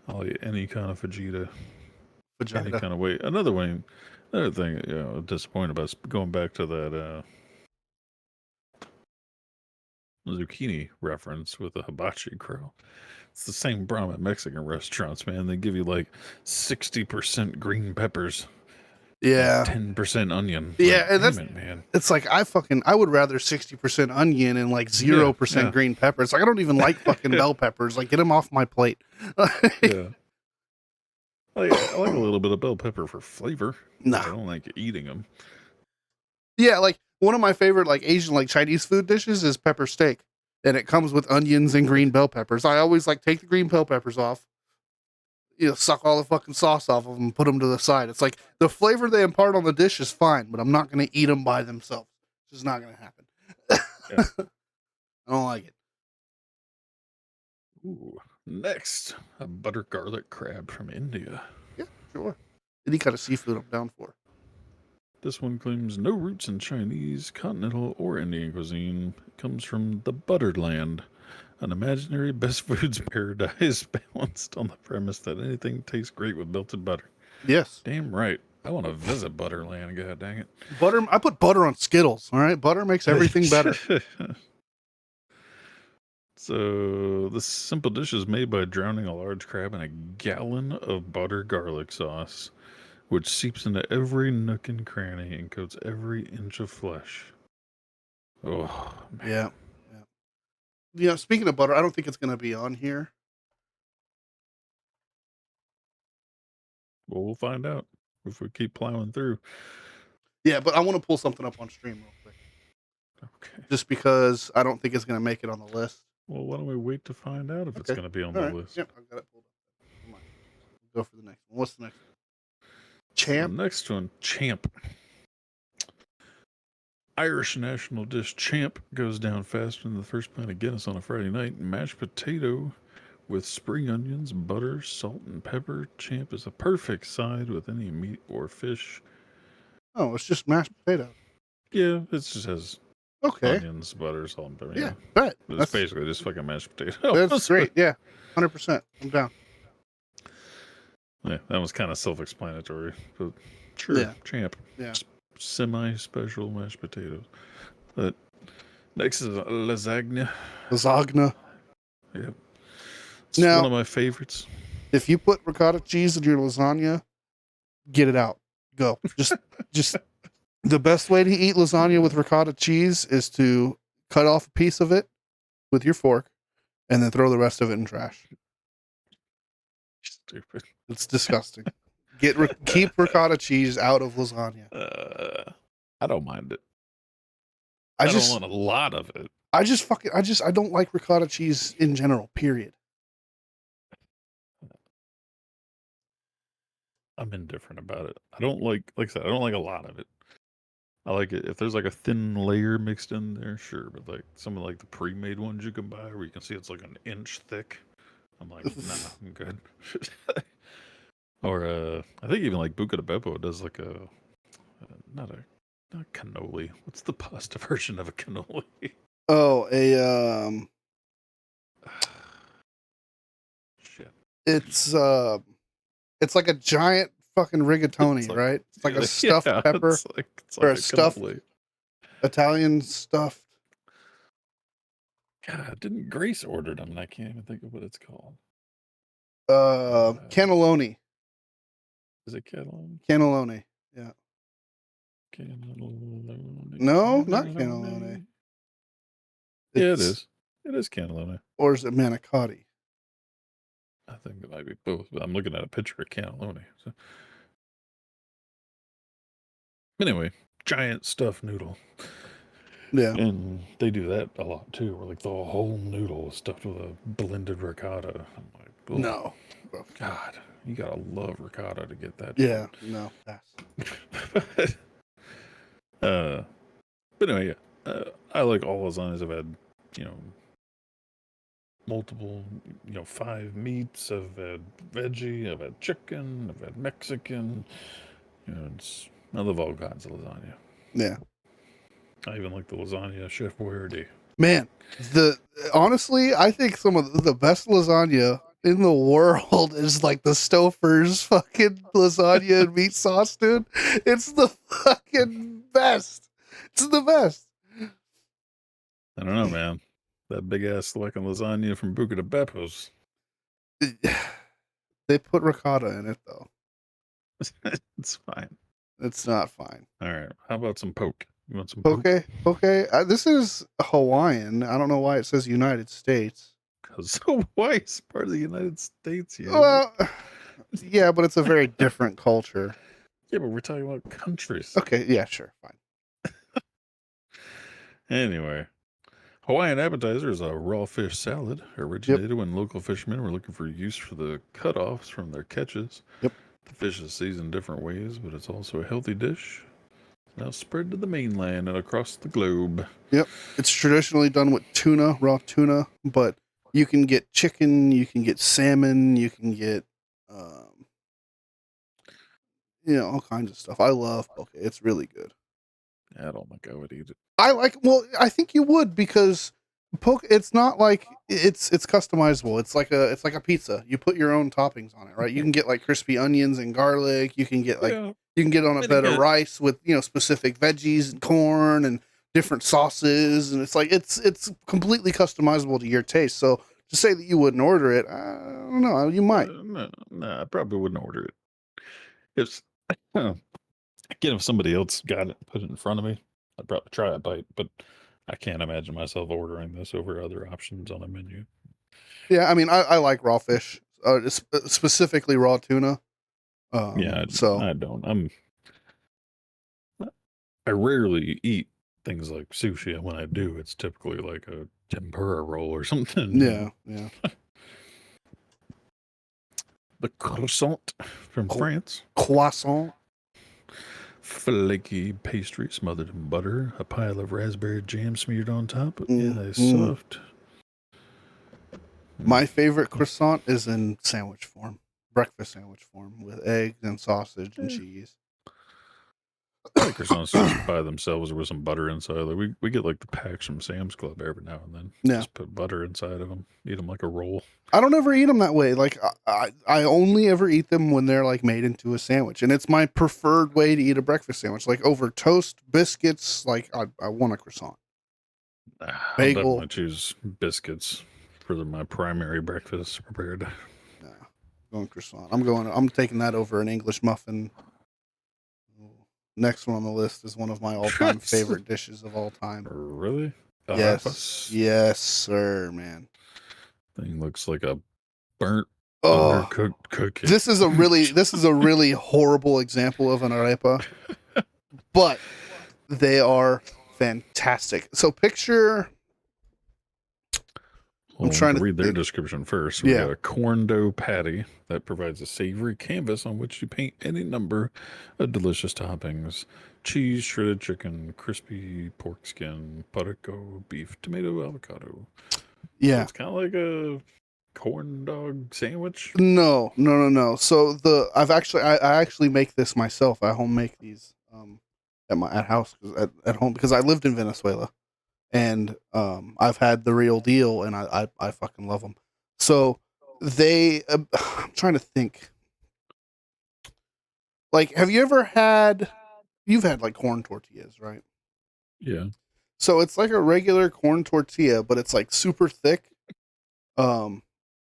I'll eat any kind of fajita. Any kind of way. Another thing, disappointed about going back to that zucchini reference with the hibachi grill. It's the same problem at Mexican restaurants, man. They give you like 60% green peppers. Yeah. 10% onion. Yeah, like, and that's man. It's like I would rather 60% onion and like 0% green peppers. Like I don't even like fucking bell peppers. Like get them off my plate. Yeah. I like a little bit of bell pepper for flavor. Nah. I don't like eating them. Yeah, like one of my favorite like Asian like Chinese food dishes is pepper steak. And it comes with onions and green bell peppers. I always like take the green bell peppers off, suck all the fucking sauce off of them and put them to the side. It's like the flavor they impart on the dish is fine, but I'm not going to eat them by themselves. It's just not going to happen. Yeah. I don't like it. Ooh, next, a butter garlic crab from India. Yeah, sure. Any kind of seafood I'm down for. This one claims no roots in Chinese, continental, or Indian cuisine. It comes from the Buttered Land, an imaginary best foods paradise balanced on the premise that anything tastes great with melted butter. Yes. Damn right. I want to visit Butterland, god dang it. Butter. I put butter on Skittles, all right? Butter makes everything better. So, this simple dish is made by drowning a large crab in a gallon of butter garlic sauce. which seeps into every nook and cranny and coats every inch of flesh. Oh, man. Yeah. Yeah. Speaking of butter, I don't think it's going to be on here. Well, we'll find out if we keep plowing through. Yeah, but I want to pull something up on stream real quick. Okay. Just because I don't think it's going to make it on the list. Well, why don't we wait to find out if it's going to be on the list? Yep, I've got it pulled up. Come on. Go for the next one. What's the next one? Champ. The next one, Champ. Irish national dish Champ goes down faster than the first pint of Guinness on a Friday night. Mashed potato with spring onions, butter, salt, and pepper. Champ is a perfect side with any meat or fish. Oh, it's just mashed potatoes. Yeah, it just has onions, butter, salt, and pepper. Yeah, bet. It's basically just fucking mashed potato. That's great. Yeah, 100%. I'm down. Yeah, that was kind of self-explanatory, but sure, yeah. Champ. Yeah. Semi-special mashed potatoes. But next is lasagna. Lasagna. Yep. It's now, one of my favorites. If you put ricotta cheese in your lasagna, get it out. Go. Just the best way to eat lasagna with ricotta cheese is to cut off a piece of it with your fork and then throw the rest of it in trash. Stupid. It's disgusting. Keep ricotta cheese out of lasagna. I don't mind it. I don't want a lot of it. I don't like ricotta cheese in general, period. I'm indifferent about it. I don't like I said, I don't like a lot of it. I like it if there's like a thin layer mixed in there, sure. But like some of like the pre-made ones you can buy where you can see it's like an inch thick. I'm like, nah, I'm good. Or I think even like Buca de Beppo does like not cannoli. What's the pasta version of a cannoli? Oh, shit. It's like a giant fucking rigatoni, right? It's like a stuffed pepper it's like or a stuffed Italian stuffed. God, didn't Grace order them? And I can't even think of what it's called. Cannelloni. Is it cannelloni? Cannelloni, yeah. Cannelloni. No, not cannelloni. Yeah, it is. It is cannelloni. Or is it manicotti? I think it might be both, but I'm looking at a picture of cannelloni. So. Anyway, giant stuffed noodle. Yeah. And they do that a lot too, where like the whole noodle is stuffed with a blended ricotta. I'm like, oh, no. God, you gotta love ricotta to get that. Yeah, no. But anyway, yeah. I like all lasagnas. I've had, multiple, 5 meats. I've had veggie. I've had chicken. I've had Mexican. I love all kinds of lasagna. Yeah. I even like the lasagna Chef Boyardee. Man, honestly, I think some of the best lasagna in the world is like the Stouffer's fucking lasagna and meat sauce, dude. It's the fucking best. It's the best. I don't know, man. That big ass fucking lasagna from Buca de Beppo's. They put ricotta in it though. It's fine. It's not fine. All right. How about some poke? You want some poke? Okay. This is Hawaiian. I don't know why it says United States. Because Hawaii is part of the United States. Yeah. Well, yeah, but it's a very different culture. Yeah, but we're talking about countries. Okay. Yeah, sure. Fine. Anyway. Hawaiian appetizer is a raw fish salad originated when local fishermen were looking for use for the cutoffs from their catches. Yep. The fish is seasoned different ways, but it's also a healthy dish. Now spread to the mainland and across the globe. Yep. It's traditionally done with tuna, raw tuna, but you can get chicken, you can get salmon, you can get, all kinds of stuff. I love poke. It's really good. I don't think I would eat it. I think you would because poke. It's not like it's customizable. It's like a pizza. You put your own toppings on it, right? You can get like crispy onions and garlic. You can get you can get on a bed of rice with specific veggies and corn and different sauces, and it's completely customizable to your taste. So to say that you wouldn't order it, I don't know. You might. No, I probably wouldn't order it. Again, if somebody else got it and put it in front of me, I'd probably try a bite, but I can't imagine myself ordering this over other options on a menu. Yeah, I mean, I like raw fish, specifically raw tuna. Yeah, So I don't. I rarely eat things like sushi, and when I do, it's typically like a tempura roll or something. yeah. The croissant from Cro- France. Croissant. Flaky pastry smothered in butter, a pile of raspberry jam smeared on top. Yeah, it's Mm. soft. My favorite croissant is in sandwich form, breakfast sandwich form, with eggs and sausage and cheese. I like croissants just by themselves or with some butter inside. Like we get like the packs from Sam's Club every now and then. Yeah. Just put butter inside of them. Eat them like a roll. I don't ever eat them that way. Like I only ever eat them when they're like made into a sandwich, and it's my preferred way to eat a breakfast sandwich. Like over toast, biscuits. Like I want a croissant, I'll bagel. definitely choose biscuits for my primary breakfast prepared. Nah, going croissant. I'm taking that over an English muffin. Next one on the list is one of my all-time favorite dishes of all time. Really? Yes, sir, man. Thing looks like a burnt, Oh, undercooked cookie. this is a really horrible example of an arepa, but they are fantastic. So picture. I'm trying to read their think. description first. We got a corn dough patty that provides a savory canvas on which you paint any number of delicious toppings: cheese, shredded chicken, crispy pork skin, pataco, beef, tomato, avocado. Yeah. So it's kind of like a corn dog sandwich. No. So I actually make this myself. I home make these at house at home because I lived in Venezuela. And I've had the real deal, and I fucking love them. So I'm trying to think. Like, have you ever had? You've had like corn tortillas, right? Yeah. So it's like a regular corn tortilla, but it's like super thick. And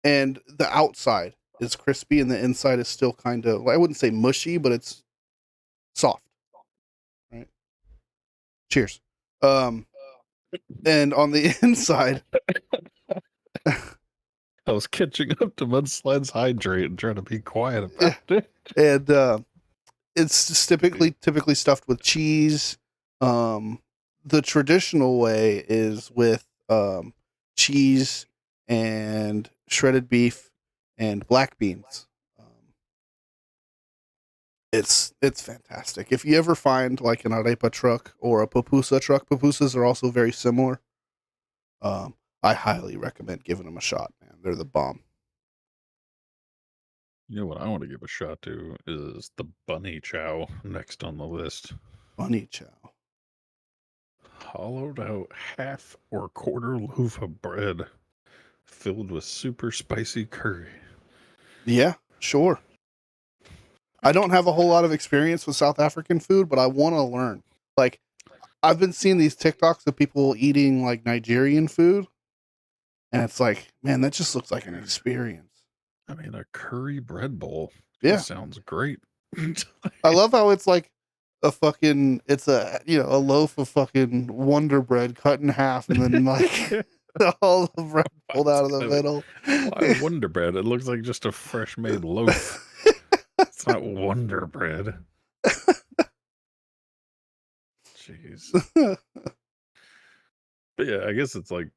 the outside is crispy, and the inside is still kind of, I wouldn't say mushy, but it's soft. Right. Cheers. And on the inside. I was catching up to Mudslide's hydrate and trying to be quiet about it. And it's just typically stuffed with cheese. The traditional way is with cheese and shredded beef and black beans. It's fantastic. If you ever find like an arepa truck or a pupusa truck, pupusas are also very similar. I highly recommend giving them a shot, man. They're the bomb. You know what I want to give a shot to is the bunny chow next on the list. Bunny chow. Hollowed out half or quarter loaf of bread filled with super spicy curry. Yeah, sure. I don't have a whole lot of experience with South African food, but I want to learn. Like, I've been seeing these TikToks of people eating like Nigerian food, and it's like, man, that just looks like an experience. I mean, a curry bread bowl. Yeah, Sounds great. I love how it's like it's a loaf of fucking Wonder Bread cut in half, and then like all the bread pulled out of the middle. Why Wonder Bread? It looks like just a fresh made loaf. It's not Wonder Bread. Jeez. But yeah, I guess it's like,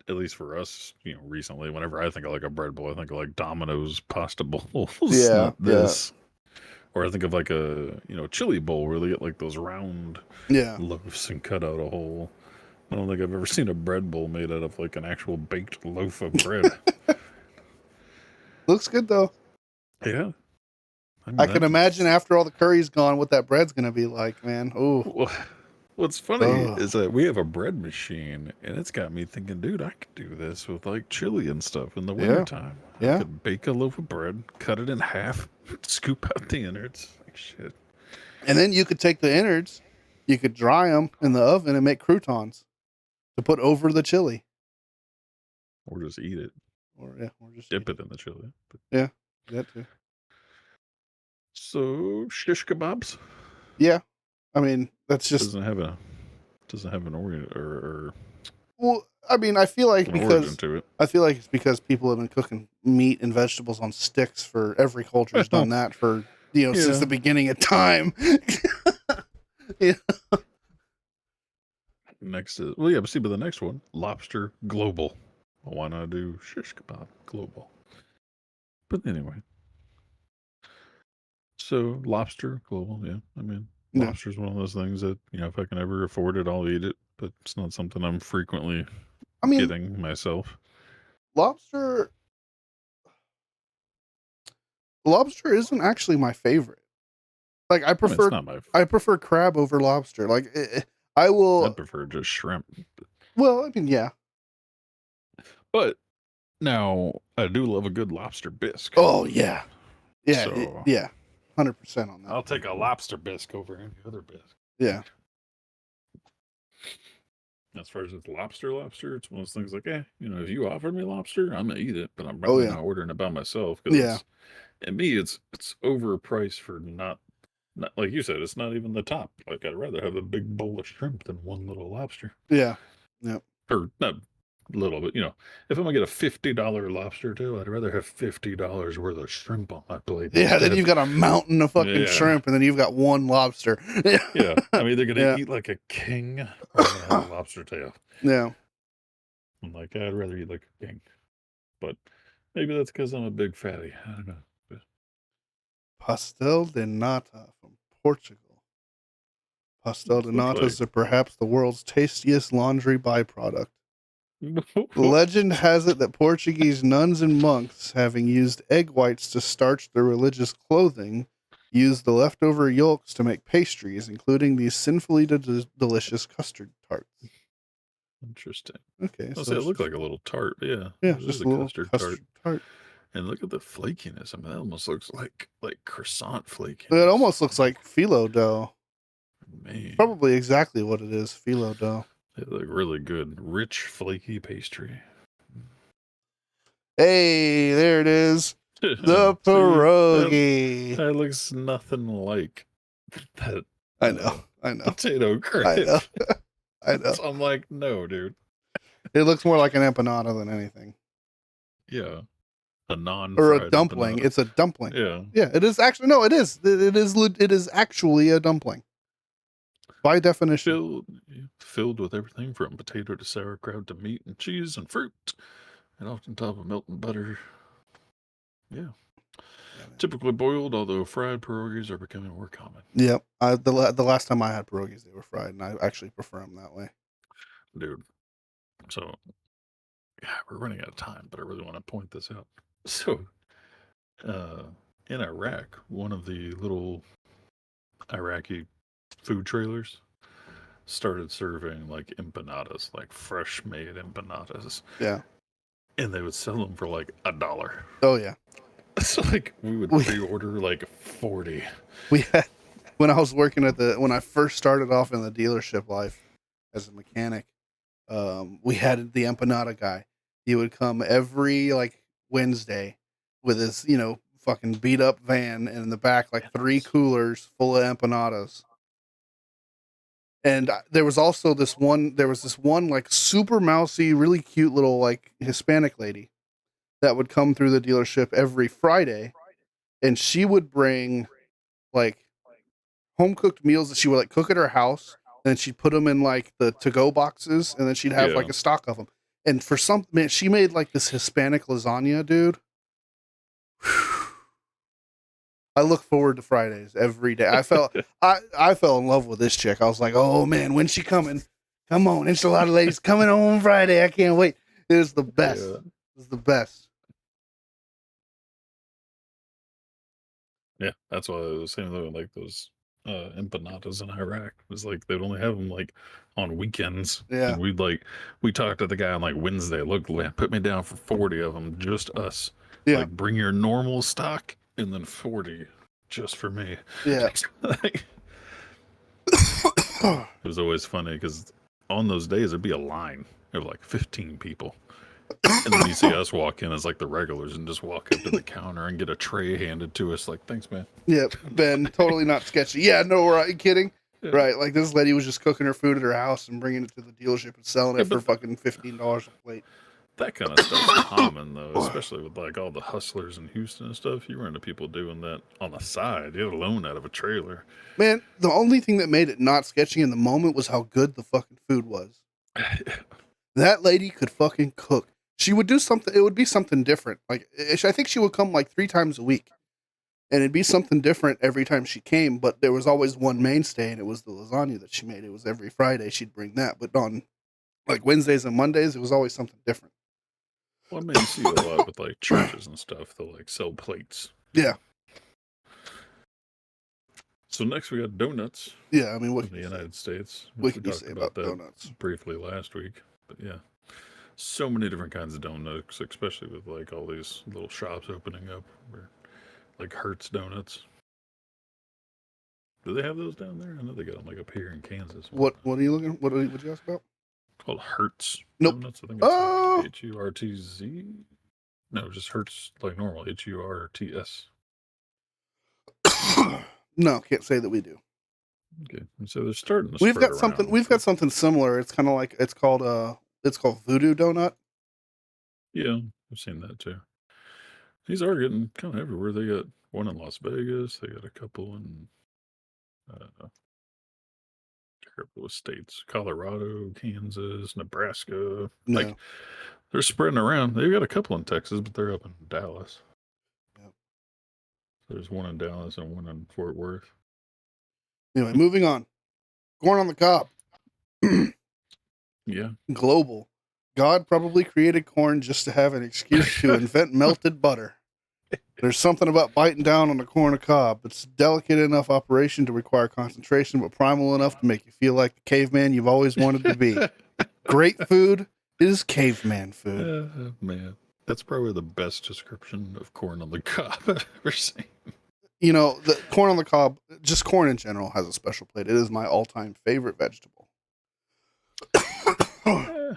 at least for us, recently, whenever I think of like a bread bowl, I think of like Domino's pasta bowls. Yeah, not this. Or I think of like a chili bowl where they get like those round loaves and cut out a hole. I don't think I've ever seen a bread bowl made out of like an actual baked loaf of bread. Looks good though. Yeah. I can imagine after all the curry's gone what that bread's gonna be like, man. Ooh. What's funny is that we have a bread machine, and it's got me thinking, dude, I could do this with like chili and stuff in the wintertime. Yeah. I could bake a loaf of bread, cut it in half, scoop out the innards. Like shit. And then you could take the innards, you could dry them in the oven and make croutons to put over the chili. Or just eat it. Or just dip it in the chili. Yeah, that too. So shish kebabs Yeah, I mean that's just doesn't have an origin or well. I mean, I feel like an origin because to it. I feel like it's because people have been cooking meat and vegetables on sticks for every culture's Well, done that for since yeah. the beginning of time. Yeah. Next is well, yeah, but the next one, lobster global. Well, why not do shish kebab global? But anyway, so lobster global, yeah. I mean, Yeah. lobster's one of those things that if I can ever afford it, I'll eat it. But it's not something I'm frequently I mean, getting myself. lobster lobster isn't actually my favorite. Like I mean, it's not my. I prefer crab over lobster. Like I will. I'd prefer just shrimp. Well, I mean, yeah. But now I do love a good lobster bisque. Oh yeah, yeah, So yeah. 100% on that. I'll take a lobster bisque over any other bisque. Yeah, As far as it's lobster, it's one of those things like, if you offered me lobster, I'm gonna eat it, but I'm oh probably yeah, not ordering it by myself because yeah, and me, it's overpriced for not like you said, it's not even the top. Like I'd rather have a big bowl of shrimp than one little lobster, yeah, yeah, or not little, but if I'm gonna get a $50 lobster too, I'd rather have $50 worth of shrimp on my plate yeah. Then you've instead. got a mountain of fucking Yeah, shrimp, and then you've got one lobster. yeah. I'm either gonna Yeah, eat like a king or I'm gonna have a lobster tail. yeah. I'm like, I'd rather eat like a king, but maybe that's because I'm a big fatty. I don't know. Pastel de nata from Portugal. Pastel de Looks like. natas are perhaps the world's tastiest laundry byproduct. What? Legend has it that Portuguese nuns and monks, having used egg whites to starch their religious clothing, used the leftover yolks to make pastries, including these sinfully delicious custard tarts. Interesting. Okay, I'll so say it it's looks just, like a little tart. Yeah, yeah, it it's is just a a little custard tart. custard tart. And look at the flakiness. I mean, that almost looks like croissant It flakiness. almost looks like phyllo dough. Man, Probably exactly what it is, phyllo dough. they look really good. Rich, flaky pastry. Hey, there it is. The See, that pierogi. that looks nothing like that I know, uh, I know, potato I chip. know, I know. So I'm like, no, dude. It looks more like an empanada than anything. Yeah, a Or a non-fried dumpling. empanada. It's a dumpling. Yeah, Yeah, it is actually no, it is. It is actually a dumpling by definition. filled with everything from potato to sauerkraut to meat and cheese and fruit, and often topped with milk and butter. Yeah. Yeah, man. Typically boiled, although fried pierogies are becoming more common. Yep. The last time I had pierogies, they were fried, and I actually prefer them that way. Dude, so yeah, we're running out of time, but I really want to point this out. So, uh, in Iraq, one of the little Iraqi food trailers started serving like empanadas, like fresh made empanadas, Yeah. and they would sell them for like $1. Oh yeah. So like we would We pre-order like 40. we had when I was working when I first started off in the dealership life as a mechanic. We had the empanada guy. He would come every like Wednesday with his, fucking beat up van, and in the back like three coolers full of empanadas. And there was this one like super mousy, really cute little like Hispanic lady that would come through the dealership every Friday, and she would bring like home cooked meals that she would like cook at her house, and then she'd put them in like the to go boxes, and then she'd have like Yeah. a stock of them. And for some man, she made like this Hispanic lasagna, dude. I look forward to Fridays every day. I fell in love with this chick. I was like, oh man, when's she coming? Come on, enchilada lady's coming on Friday. I can't wait. It was the best. Yeah. It was the best. Yeah, that's why I was saying though, like those empanadas in Iraq. It was like they'd only have them like on weekends, Yeah, and we talked to the guy on like Wednesday. Look, put me down for 40 of them, just us. yeah, Like bring your normal stock and then 40 just for me. yeah. Like, it was always funny because on those days there'd be a line of like 15 people, And then you see us walk in as like the regulars and just walk up to the counter and get a tray handed to us. Like, thanks, man. Yep, Ben, totally not sketchy. Yeah, no, right? You kidding? Yeah. Right, like this lady was just cooking her food at her house and bringing it to the dealership and selling Yeah, it for but fucking $15 a plate. that kind of stuff's common though, especially with like all the hustlers in Houston and stuff. You run into people doing that on the side, let alone out of a trailer. Man, the only thing that made it not sketchy in the moment was how good the fucking food was. That lady could fucking cook. She would do something. It would be something different. Like I think she would come like 3 times a week, and it'd be something different every time she came. But there was always one mainstay, and it was the lasagna that she made. It was every Friday she'd bring that, but on like Wednesdays and Mondays, it was always something different. Well, I mean, you see a lot with like churches and stuff. They'll like sell plates. Yeah. So next we got donuts. Yeah, I mean, what in the United States. What can you talked say about that donuts? briefly last week, but yeah, so many different kinds of donuts, especially with like all these little shops opening up, where, like Hertz Donuts. Do they have those down there? I know they got them like up here in Kansas. What are you looking? What would you ask about? Called Hertz Nope. Donuts. I think it's like H-U-R-T-Z. No, just Hertz like normal. H-U-R-T-S. No, can't say that we do. Okay, so they're starting to. We've got something. We've got something similar. It's kind of like it's called Voodoo Donut. Yeah, I've seen that too. These are getting kind of everywhere. They got one in Las Vegas. They got a couple in terrible states: Colorado, Kansas, Nebraska. No. Like they're spreading around. They've got a couple in Texas, but they're up in Dallas. Yep. There's one in Dallas and one in Fort Worth. Anyway, moving on. Corn on the cob. Yeah. Global. God probably created corn just to have an excuse to invent melted butter. There's something about biting down on the corn on the cob. It's a delicate enough operation to require concentration, but primal enough to make you feel like the caveman you've always wanted to be. Great food is caveman food. Man, that's probably the best description of corn on the cob I've ever seen. You know, the corn on the cob, just corn in general, has a special plate. It is my all-time favorite vegetable.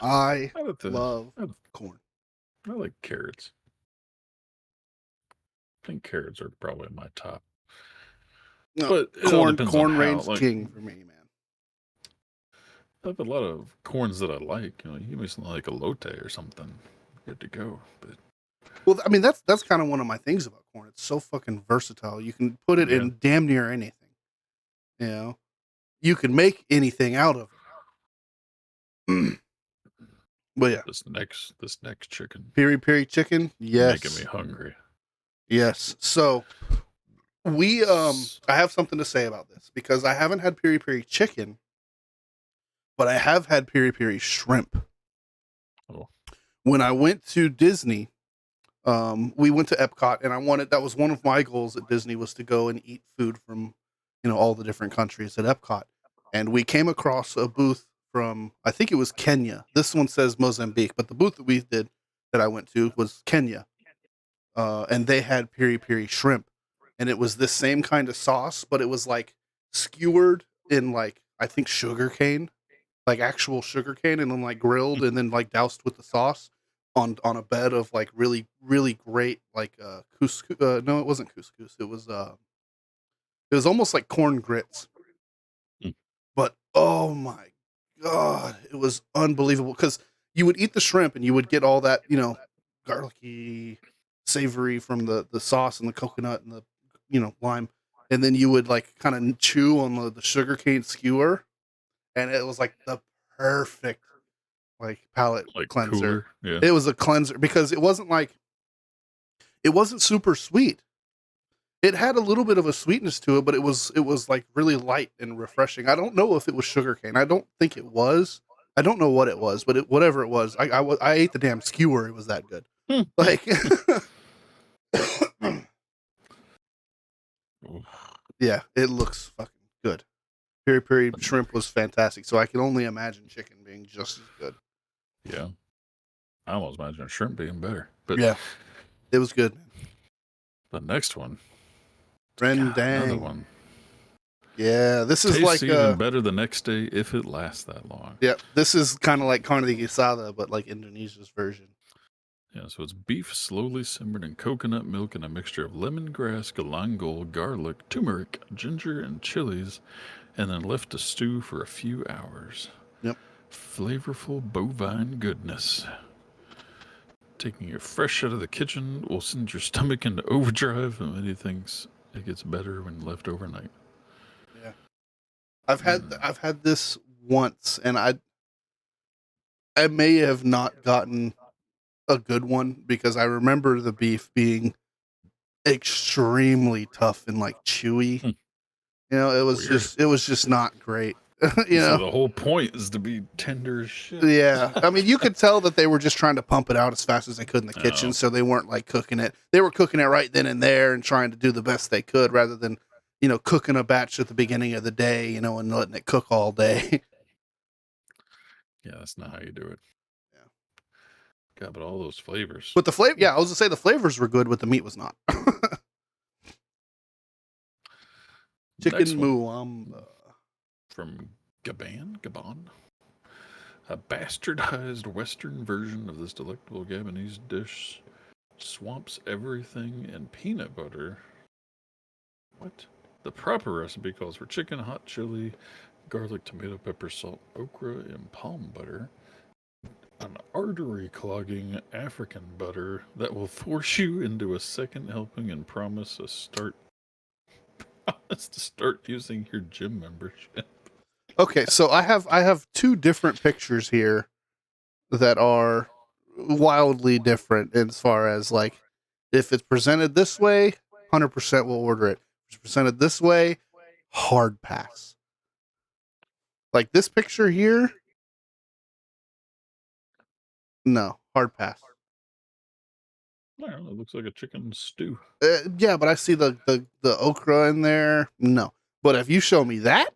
I love corn. I like carrots. I think carrots are probably my top. No, but corn reigns king for me, man. I have a lot of corns that I like. You know, you give me something like a elote or something, good to go. But well, I mean, that's kind of one of my things about corn. It's so fucking versatile. You can put it in damn near anything. You know, you can make anything out of it. But yeah, this next chicken, piri piri chicken, yes, making me hungry. Yes. So we I have something to say about this because I haven't had piri piri chicken, but I have had piri piri shrimp. Oh. When I went to Disney, we went to Epcot, and that was one of my goals at Disney was to go and eat food from, all the different countries at Epcot. And we came across a booth from, I think it was Kenya. This one says Mozambique, but the booth that I went to was Kenya. And they had piri piri shrimp, and it was this same kind of sauce, but it was like skewered in like, I think sugarcane, like actual sugarcane, and then like grilled and then like doused with the sauce on a bed of like really, really great, like, couscous. No, it wasn't couscous. It was almost like corn grits, but oh my God, it was unbelievable. Cause you would eat the shrimp and you would get all that, garlicky, savory from the sauce and the coconut and the lime, and then you would like kind of chew on the sugarcane skewer, and it was like the perfect like palate like cleanser. Cooler. Yeah. It was a cleanser because it wasn't super sweet. It had a little bit of a sweetness to it, but it was like really light and refreshing. I don't know if it was sugarcane. I don't think it was. I don't know what it was, but whatever it was, I ate the damn skewer. It was that good. Like, yeah, it looks fucking good. Piri piri shrimp was fantastic, so I can only imagine chicken being just as good. Yeah, I almost imagine shrimp being better, but yeah, it was good. The next one, rendang, another one. Yeah, this is tastes like even better the next day if it lasts that long. Yeah, this is kind of like carne asada, but like Indonesia's version. Yeah, so it's beef slowly simmered in coconut milk and a mixture of lemongrass, galangal, garlic, turmeric, ginger, and chilies, and then left to stew for a few hours. Yep. Flavorful bovine goodness. Taking it fresh out of the kitchen will send your stomach into overdrive, and many thinks it gets better when left overnight. Yeah. I've had this once, and I may have not gotten a good one because I remember the beef being extremely tough and like chewy. Hmm. Weird. It was just not great. So the whole point is to be tender as shit. Yeah. I mean, you could tell that they were just trying to pump it out as fast as they could in the kitchen, Oh. so they weren't like cooking it. They were cooking it right then and there and trying to do the best they could rather than, cooking a batch at the beginning of the day, and letting it cook all day. Yeah, that's not how you do it. Yeah. God, but all those flavors. But the flavor, yeah, I was gonna say the flavors were good, but the meat was not. Chicken muamba. From Gabon. A bastardized Western version of this delectable Gabonese dish swamps everything in peanut butter. What? The proper recipe calls for chicken, hot chili, garlic, tomato, pepper, salt, okra, and palm butter. An artery clogging African butter that will force you into a second helping and promise to start using your gym membership. Okay, so I have two different pictures here that are wildly different as far as like if it's presented this way, 100% will order it. If it's presented this way, hard pass. Like this picture here, no, hard pass. I don't know, it looks like a chicken stew. Yeah, but I see the okra in there. No, but if you show me that,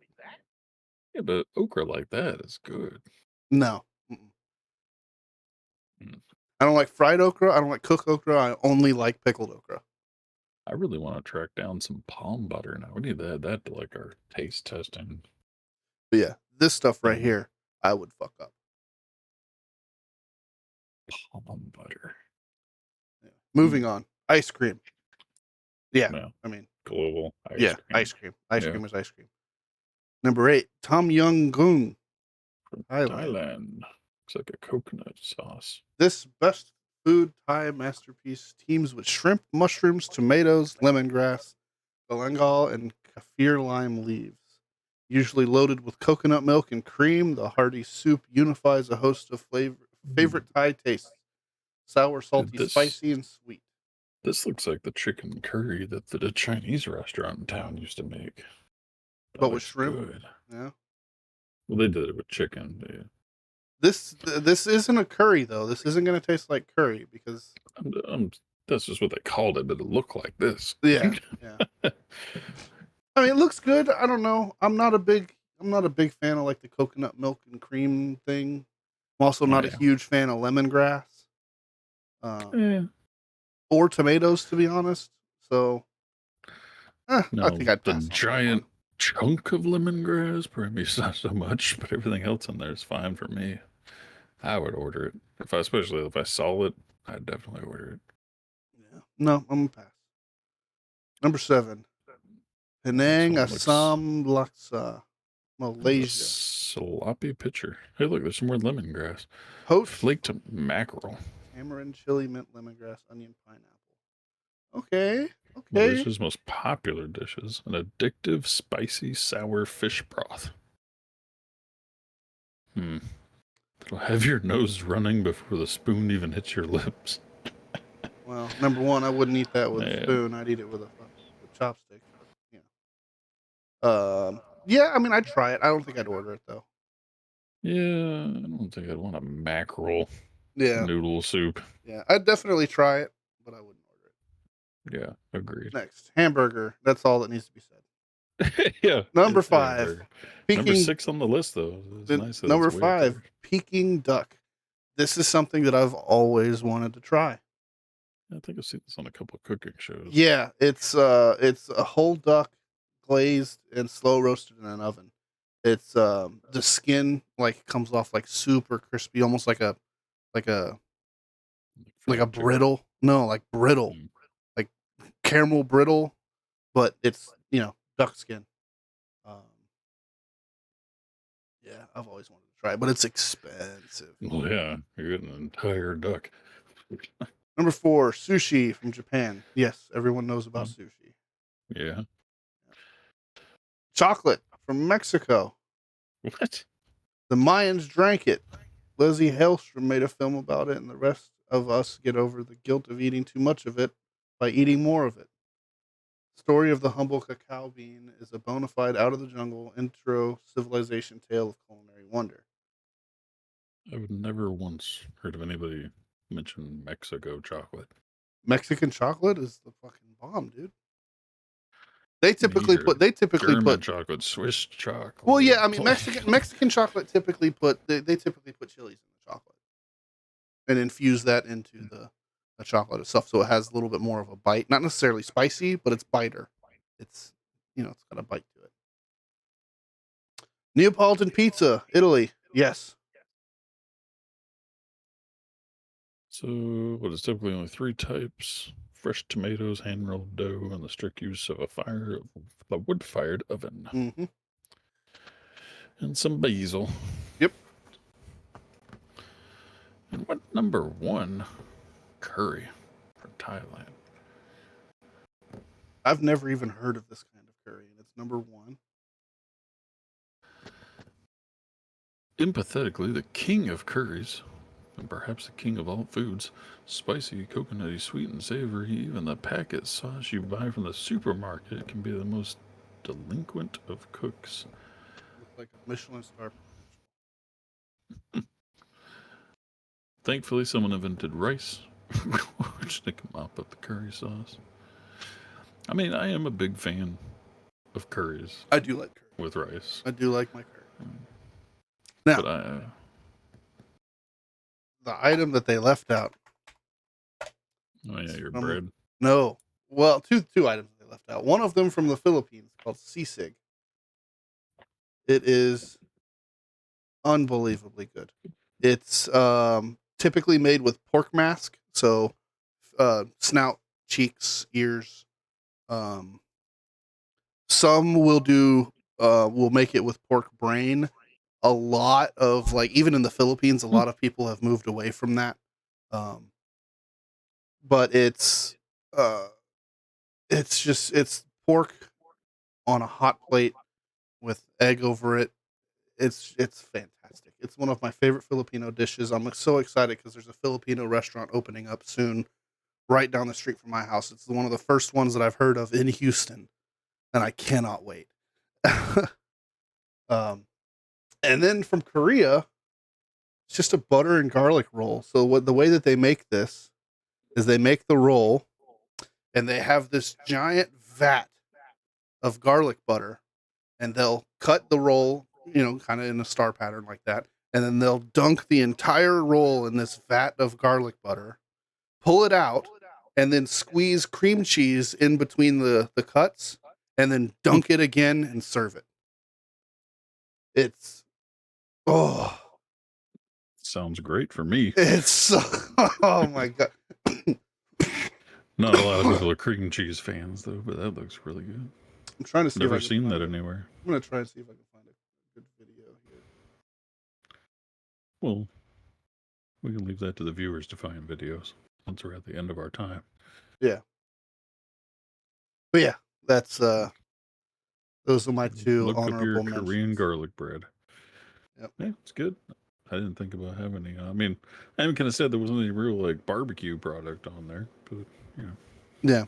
Yeah, but okra like that is good. no. Mm-mm. Mm. I don't like fried okra. I don't like cooked okra. I only like pickled okra. I really want to track down some palm butter now. We need to add that to like our taste testing. But yeah, this stuff right thing. here, I would fuck up. Palm butter. Yeah. Moving on, ice cream. Yeah, No, I mean, global ice yeah, cream. ice cream. Ice Yeah. cream is ice cream. Number 8, Tom Yum Goong, From Thailand. Thailand. Looks like a coconut sauce. This best food Thai masterpiece teams with shrimp, mushrooms, tomatoes, lemongrass, galangal, and kaffir lime leaves. Usually loaded with coconut milk and cream, the hearty soup unifies a host of favorite Thai tastes: sour, Dude, salty, spicy, and sweet. this looks like the chicken curry that the Chinese restaurant in town used to make. But That with looks shrimp, good. yeah. Well, they did it with chicken. Yeah. This isn't a curry though. This isn't going to taste like curry because That's just what they called it, but it looked like this. yeah. I mean, it looks good. I don't know. I'm not a big fan of like the coconut milk and cream thing. I'm also Oh, not a yeah. huge fan of lemongrass Yeah. or tomatoes, to be honest. So, I No, think I'd the pass on that giant one. chunk of lemongrass, perhaps not so much, but everything else in there is fine for me. I would order it. Especially if I saw it, I'd definitely order it. Yeah. No, I'm gonna pass. Number 7, Next Penang one looks Assam Laksa, like a Malaysia. sloppy pitcher. Hey, look, there's some more lemongrass. Poached Flaked mackerel. tamarind, chili, mint, lemongrass, onion, pineapple. Okay. Malaysia's most popular dishes, an addictive, spicy, sour fish broth. It'll have your nose running before the spoon even hits your lips. Well, number 1, I wouldn't eat that with a Man. spoon. I'd eat it with a chopstick. But, yeah, I mean, I'd try it. I don't think I'd order it though. Yeah, I don't think I'd want a mackerel Yeah, noodle soup. yeah, I'd definitely try it, but I wouldn't order it. Yeah, agreed. Next, hamburger. That's all that needs to be said. Yeah. Number it's 5, hamburger. Number Peking. 6 on the list, though. It's nice that Number it's way up 5, there. Peking duck. This is something that I've always wanted to try. I think I've seen this on a couple of cooking shows. Yeah, it's a whole duck glazed and slow roasted in an oven. It's the skin like comes off like super crispy, almost like a like a Fried chicken. brittle. No, like brittle, Mm. like caramel brittle, but it's duck skin. Um, yeah, I've always wanted to try it, but it's expensive. Well, yeah, you're getting an entire duck. Number 4, sushi from Japan. Yes, everyone knows about sushi. Yeah. Chocolate from Mexico. What? The Mayans drank it. Leslie Hellstrom made a film about it, and the rest of us get over the guilt of eating too much of it by eating more of it. Story of the humble cacao bean is a bona fide out of the jungle intro civilization tale of culinary wonder. I've never once heard of anybody mention Mexico chocolate. Mexican chocolate is the fucking bomb, dude. They You typically hear put German chocolate, Swiss chocolate. well, yeah, I mean Mexican chocolate typically they typically put chilies in the chocolate and infuse that into the chocolate itself, so it has a little bit more of a bite. Not necessarily spicy, but it's biter. It's it's got a bite to it. Neapolitan pizza, Italy. Yes. So, what is typically only 3 types: fresh tomatoes, hand rolled dough, and the strict use of a wood fired oven, Mm-hmm. and some basil. Yep. And what number 1? Curry from Thailand. I've never even heard of this kind of curry, and it's number 1. Empathetically, the king of curries, and perhaps the king of all foods. Spicy, coconutty, sweet, and savory. Even the packet sauce you buy from the supermarket can be the most delinquent of cooks. Looks like a Michelin star Thankfully, someone invented rice, which they can mop up the curry sauce. I mean, I am a big fan of curries I do like curry. with rice, I do like my curry. Now, but the item that they left out. oh yeah, your bread. No. Well, two items they left out. One of them from the Philippines called sisig. It is unbelievably good. It's typically made with pork mask, so snout, cheeks, ears. Some will make it with pork brain. A lot of even in the Philippines, a lot of people have moved away from that. But it's pork on a hot plate with egg over it. It's fantastic. It's one of my favorite Filipino dishes. I'm so excited because there's a Filipino restaurant opening up soon, right down the street from my house. It's one of the first ones that I've heard of in Houston, and I cannot wait. And then from Korea, it's just a butter and garlic roll. So the way that they make this is they make the roll, and they have this giant vat of garlic butter, and they'll cut the roll, kind of in a star pattern like that, and then they'll dunk the entire roll in this vat of garlic butter, pull it out, and then squeeze cream cheese in between the cuts, and then dunk it again and serve it. It's Sounds great for me. it's oh my god. Not a lot of people are cream cheese fans though, but that looks really good. I'm trying to see Never if I can seen find that it. anywhere. I'm gonna try and see if I can find a good video here. Well, we can leave that to the viewers to find videos once we're at the end of our time. Yeah. But yeah, that's those are my two Look up your honorable Korean mentions. garlic bread. Yep. Yeah, it's good. I didn't think about having any. I mean, I even kind of said there wasn't any real barbecue product on there, but Yeah.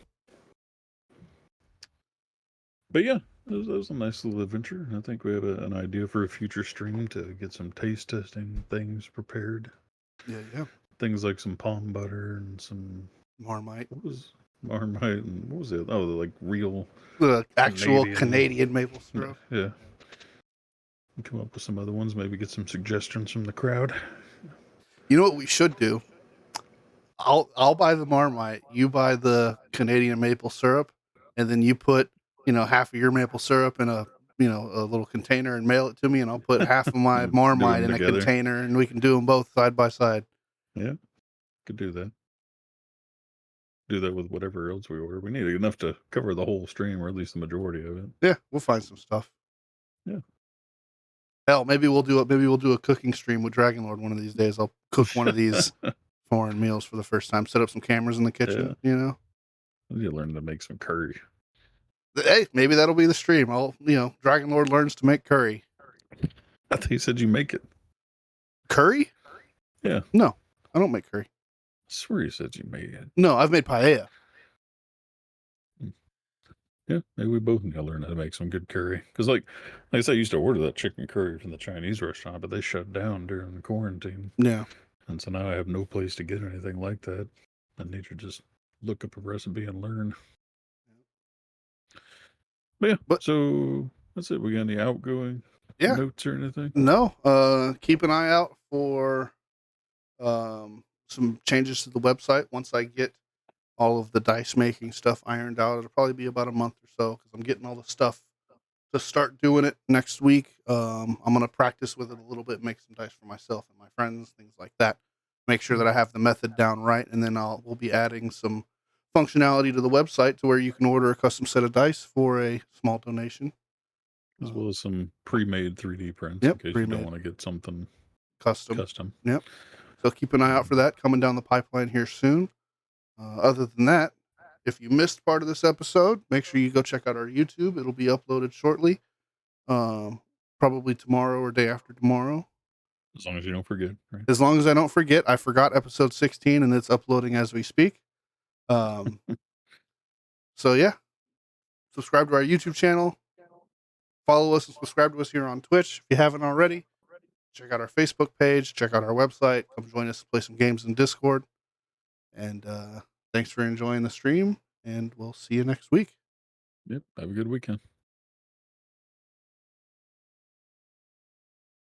But yeah, that was a nice little adventure. I think we have an idea for a future stream to get some taste testing things prepared. Yeah. Things like some palm butter and some Marmite. what was Marmite and what was it? Oh, the real The actual Canadian maple syrup. Yeah. Come up with some other ones. Maybe get some suggestions from the crowd. You know what we should do? I'll buy the Marmite. You buy the Canadian maple syrup, and then you put half of your maple syrup in a a little container and mail it to me, and I'll put half of my Do Marmite them in a together. container, and we can do them both side by side. Yeah, could do that. do that with whatever else we order. We need enough to cover the whole stream, or at least the majority of it. Yeah, we'll find some stuff. Yeah. Hell, maybe we'll do a cooking stream with Dragon Lord one of these days. I'll cook one of these foreign meals for the first time. Set up some cameras in the kitchen. Yeah. You know. You learn to make some curry. Hey, maybe that'll be the stream. Dragon Lord learns to make curry. I thought you said you make it. Curry? Yeah. No, I don't make curry. I swear you said you made it. No, I've made paella. Yeah, maybe we both need to learn how to make some good curry. Because, like I said, I used to order that chicken curry from the Chinese restaurant, but they shut down during the quarantine. Yeah. And so now I have no place to get anything like that. I need to just look up a recipe and learn. But yeah, so that's it. We got any outgoing notes or anything? No. Keep an eye out for some changes to the website once I get all of the dice making stuff ironed out. It'll probably be about a month or so because I'm getting all the stuff to start doing it next week. I'm going to practice with it a little bit, make some dice for myself and my friends, things like that. Make sure that I have the method down right, and then we'll be adding some functionality to the website to where you can order a custom set of dice for a small donation. As well as some pre-made 3D prints in case you don't want to get something custom. Yep. So keep an eye out for that coming down the pipeline here soon. Other than that, if you missed part of this episode, make sure you go check out our YouTube. It'll be uploaded shortly, probably tomorrow or day after tomorrow. As long as you don't forget, right? As long as I don't forget. I forgot episode 16, and it's uploading as we speak. So yeah, subscribe to our YouTube channel. Follow us and subscribe to us here on Twitch if you haven't already. Check out our Facebook page. Check out our website. Come join us to play some games in Discord. And thanks for enjoying the stream, and we'll see you next week. Yep. Have a good weekend.